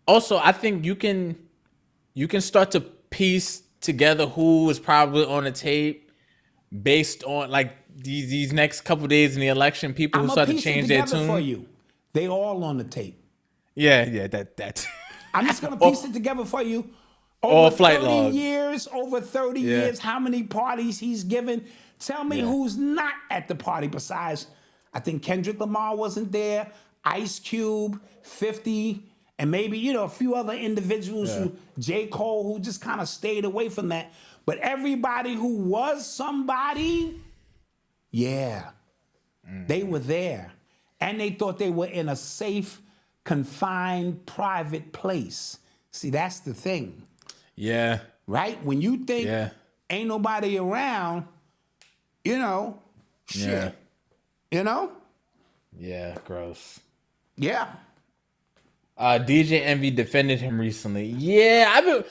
Also, I think you can start to piece together who is probably on the tape based on like these next couple days in the election. People who start to change their tune. For you. They all on the tape. Yeah, that. I'm just gonna piece it together for you. All flight 30 log. years, over 30 years, how many parties he's given. Tell me who's not at the party besides, I think Kendrick Lamar wasn't there, Ice Cube, 50, and maybe, a few other individuals, J. Cole, who just kind of stayed away from that. But everybody who was somebody, they were there. And they thought they were in a safe, confined, private place. See, that's the thing. Yeah. Right? When you think ain't nobody around, shit. Yeah, gross. Yeah. DJ Envy defended him recently. Yeah,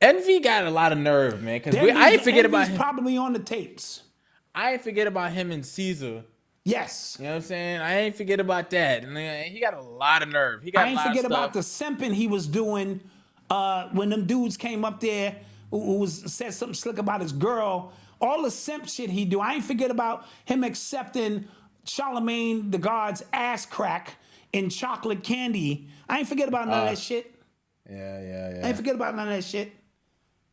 Envy got a lot of nerve, man. Because I ain't forget about him. Probably on the tapes. I ain't forget about him and Caesar. Yes. You know what I'm saying? I ain't forget about that. And he got a lot of nerve. I ain't forget about the simping he was doing when them dudes came up there who said something slick about his girl. All the simp shit he do. I ain't forget about him accepting Charlemagne the God's ass crack in chocolate candy. I ain't forget about none of that shit. Yeah. I ain't forget about none of that shit.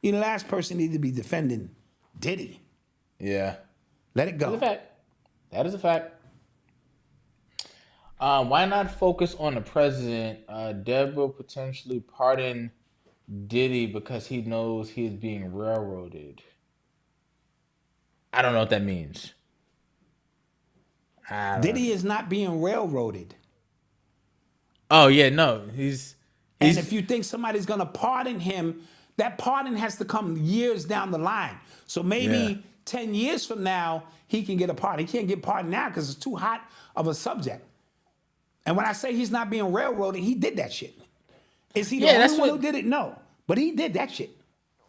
You the last person need to be defending Diddy. Yeah. Let it go. That is a fact. Why not focus on the president? Deb will potentially pardon Diddy because he knows he is being railroaded. I don't know what that means. Diddy is not being railroaded. Oh, yeah, no. He's And if you think somebody's going to pardon him, that pardon has to come years down the line. So maybe 10 years from now, he can get a pardon. He can't get pardoned now because it's too hot of a subject. And when I say he's not being railroaded, he did that shit. Is he the only one who did it? No. But he did that shit.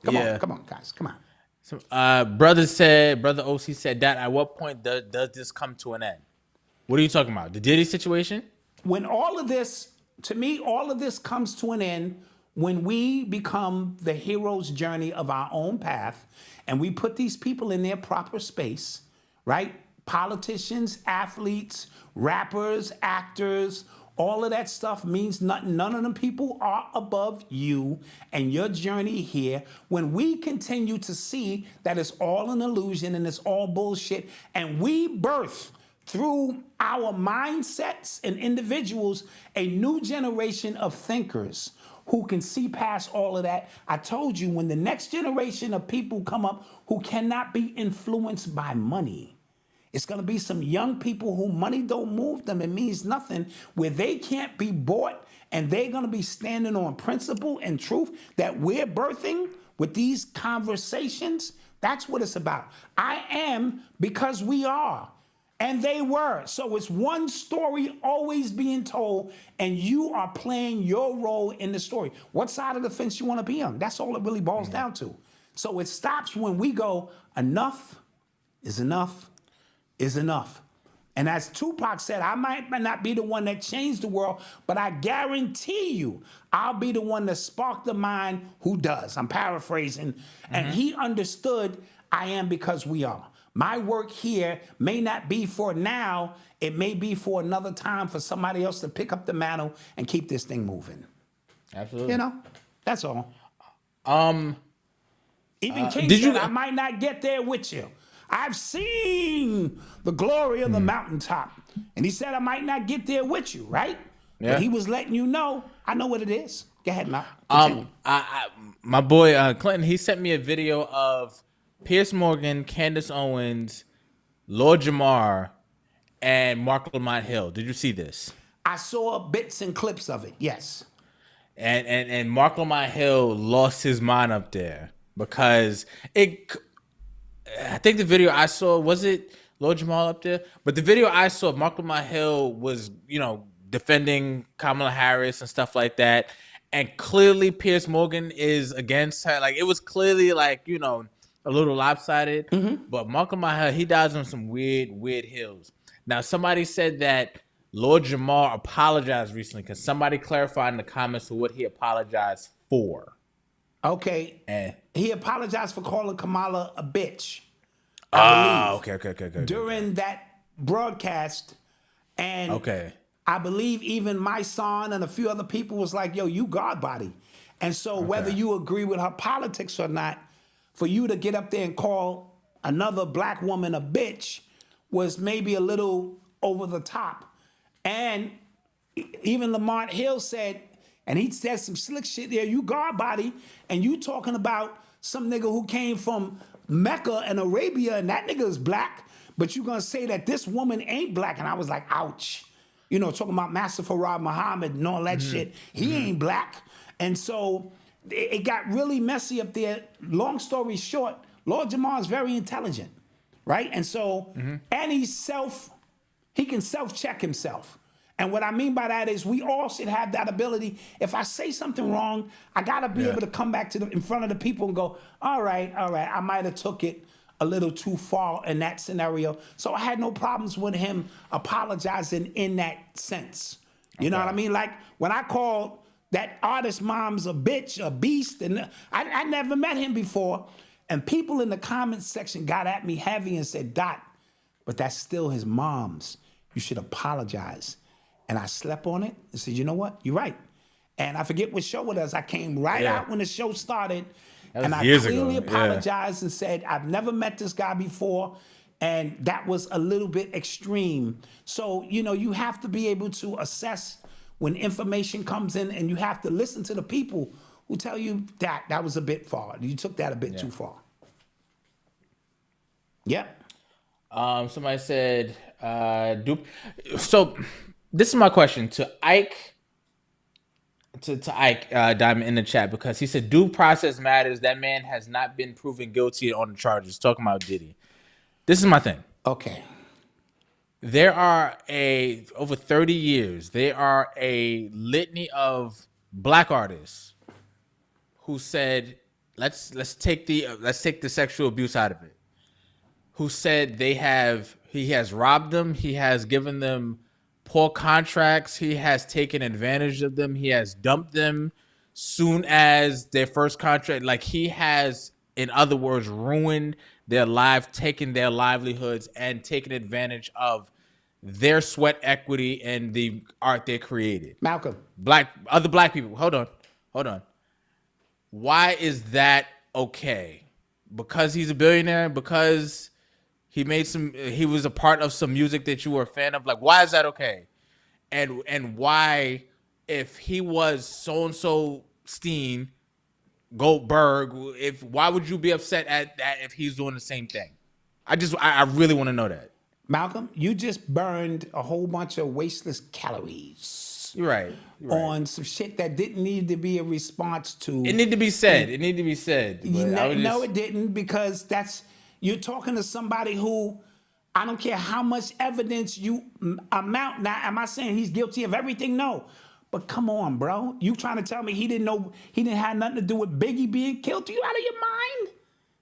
Come on, guys. Come on. So, Brother OC said that at what point does this come to an end? What are you talking about? The Diddy situation? When all of this, to me, all of this comes to an end when we become the hero's journey of our own path and we put these people in their proper space, right? Politicians, athletes, rappers, actors, all of that stuff means nothing. None of them people are above you and your journey here. When we continue to see that it's all an illusion and it's all bullshit, and we birth through our mindsets and individuals a new generation of thinkers who can see past all of that. I told you, when the next generation of people come up who cannot be influenced by money, it's going to be some young people who money don't move them. It means nothing, where they can't be bought, and they're going to be standing on principle and truth that we're birthing with these conversations. That's what it's about. I am because we are, and they were. So it's one story always being told, and you are playing your role in the story. What side of the fence you want to be on? That's all it really boils down to. So it stops when we go, enough is enough. Is enough. And as Tupac said, I might not be the one that changed the world, but I guarantee you I'll be the one that sparked the mind who does. I'm paraphrasing. And he understood I am because we are. My work here may not be for now. It may be for another time for somebody else to pick up the mantle and keep this thing moving. Absolutely. You know, that's all. Even King did said, you- I might not get there with you. I've seen the glory of the mountaintop. And he said, I might not get there with you, right? Yeah. But he was letting you know, I know what it is. Go ahead, Mal. Continue. My boy Clinton, he sent me a video of Piers Morgan, Candace Owens, Lord Jamar, and Mark Lamont Hill. Did you see this? I saw bits and clips of it, yes. And Mark Lamont Hill lost his mind up there because I think the video I saw, was it Lord Jamal up there? But the video I saw, Mark Lamont Hill was, defending Kamala Harris and stuff like that. And clearly Piers Morgan is against her. Like, it was clearly like, a little lopsided. But Mark Lamont Hill, he dies on some weird hills. Now, somebody said that Lord Jamar apologized recently because somebody clarified in the comments what he apologized for. Okay. And he apologized for calling Kamala a bitch. Okay. During that broadcast. And okay. I believe even my son and a few other people was like, yo, you God body. And so whether you agree with her politics or not, for you to get up there and call another black woman a bitch was maybe a little over the top. And even Lamont Hill said, and he said some slick shit there, you God body, and you talking about some nigga who came from Mecca and Arabia, and that nigga is black, but you gonna say that this woman ain't black. And I was like, ouch. Talking about Master Farad Muhammad and all that shit. He ain't black. And so it got really messy up there. Long story short, Lord Jamar is very intelligent, right? And so, and he can self-check himself. And what I mean by that is we all should have that ability. If I say something wrong, I gotta be able to come back in front of the people and go, all right, I might have took it a little too far in that scenario. So I had no problems with him apologizing in that sense. You know what I mean? Like when I called that artist mom's a bitch, a beast, and I never met him before. And people in the comments section got at me heavy and said, Dot, but that's still his mom's. You should apologize. And I slept on it and said, you know what? You're right. And I forget what show it was. I came out when the show started. And I clearly apologized and said, I've never met this guy before. And that was a little bit extreme. So, you have to be able to assess when information comes in, and you have to listen to the people who tell you that was a bit far. You took that a bit too far. Yep. Somebody said, so this is my question to Ike. To Ike Diamond in the chat, because he said due process matters. That man has not been proven guilty on the charges. Talking about Diddy. This is my thing. Okay. There are over 30 years, there are a litany of black artists who said, let's take the sexual abuse out of it. Who said he has robbed them, he has given them poor contracts, he has taken advantage of them, he has dumped them soon as their first contract. Like, he has, in other words, ruined their life, taken their livelihoods, and taken advantage of their sweat equity and the art they created. Malcolm. Other black people. Hold on. Why is that okay? Because he's a billionaire? Because he was a part of some music that you were a fan of? Like, why is that okay? And why, if he was so-and-so Steen, Goldberg, why would you be upset at that if he's doing the same thing? I really want to know that. Malcolm, you just burned a whole bunch of wasteless calories. You're right. On some shit that didn't need to be a response to. It needed to be said. No, it didn't, because you're talking to somebody who, I don't care how much evidence you amount. Now, am I saying he's guilty of everything? No. But come on, bro. You trying to tell me he didn't have nothing to do with Biggie being killed? Are you out of your mind?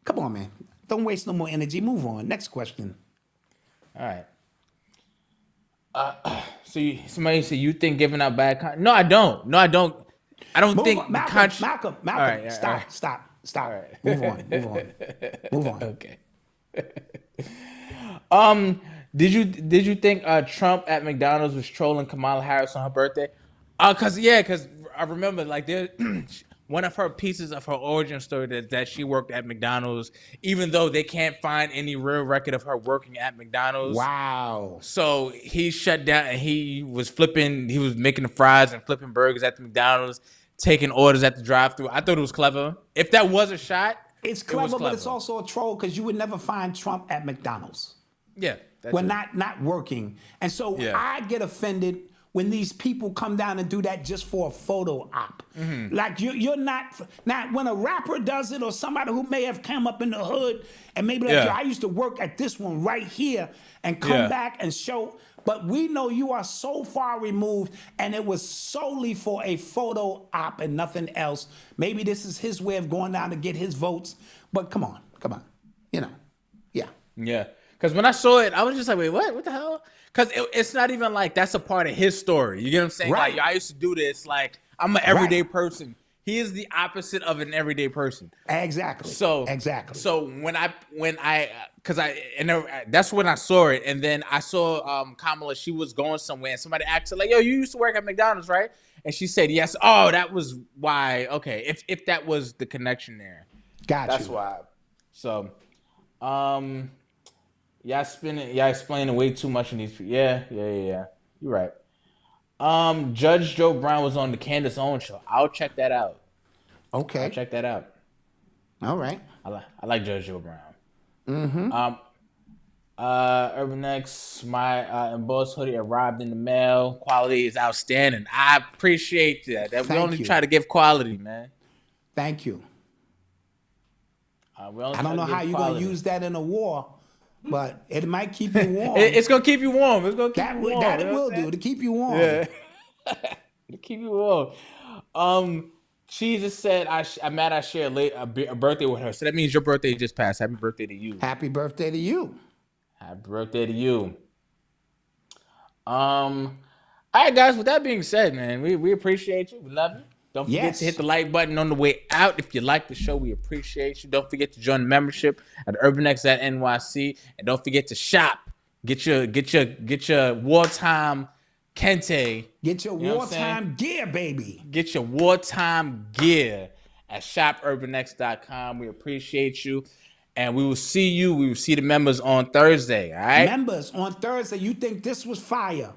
Come on, man. Don't waste no more energy. Move on. Next question. All right. Somebody said you think giving out bad No, I don't. I don't think Malcolm, All right, stop. All right. Move on. Okay. Did you think Trump at McDonald's was trolling Kamala Harris on her birthday? Cause I remember like there one of her pieces of her origin story that she worked at McDonald's, even though they can't find any real record of her working at McDonald's. Wow. So he shut down and he was making the fries and flipping burgers at the McDonald's, taking orders at the drive-thru. I thought it was clever. If that was a shot, It's clever, but it's also a troll because you would never find Trump at McDonald's. Yeah. When not working. And so I get offended when these people come down and do that just for a photo op. Like you're not when a rapper does it or somebody who may have come up in the hood and maybe like, yo, I used to work at this one right here and come back and show. But we know you are so far removed and it was solely for a photo op and nothing else. Maybe this is his way of going down to get his votes. But come on. You know, Yeah. Because when I saw it, I was just like, wait, what? What the hell? Because it's not even like that's a part of his story. You get what I'm saying? Right. Like, I used to do this. Like, I'm an everyday person. He is the opposite of an everyday person. Exactly. So that's when I saw it. And then I saw Kamala, she was going somewhere and somebody asked her, like, yo, you used to work at McDonald's, right? And she said, yes. Oh, that was why. Okay. If that was the connection there. Gotcha. That's why. So, y'all explaining way too much in these. Yeah. You're right. Judge Joe Brown was on the Candace Owens show. I'll check that out. Okay. I'll check that out. All right. I like Judge Joe Brown. Urban X, my embossed hoodie arrived in the mail. Quality is outstanding. I appreciate that. We only try to give quality, man. Thank you. I don't know how you're going to use that in a war, but it might keep you warm. It's going to keep you warm. It's going to keep you warm. That it will do to keep you warm. Yeah. To keep you warm. She just said, I'm mad I shared a birthday with her. So that means your birthday just passed. Happy birthday to you. Happy birthday to you. Happy birthday to you. All right, guys. With that being said, man, we appreciate you. We love you. Don't forget to hit the like button on the way out. If you like the show, we appreciate you. Don't forget to join the membership at urbanx.nyc. And don't forget to shop. Get your wartime Kente. Get your wartime gear, baby. Get your wartime gear at shopurbanx.com. We appreciate you. And we will see the members on Thursday, all right? Members on Thursday. You think this was fire?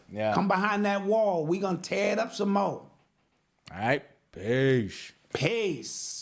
Yeah. Come behind that wall. We're going to tear it up some more. All right. Peace. Peace.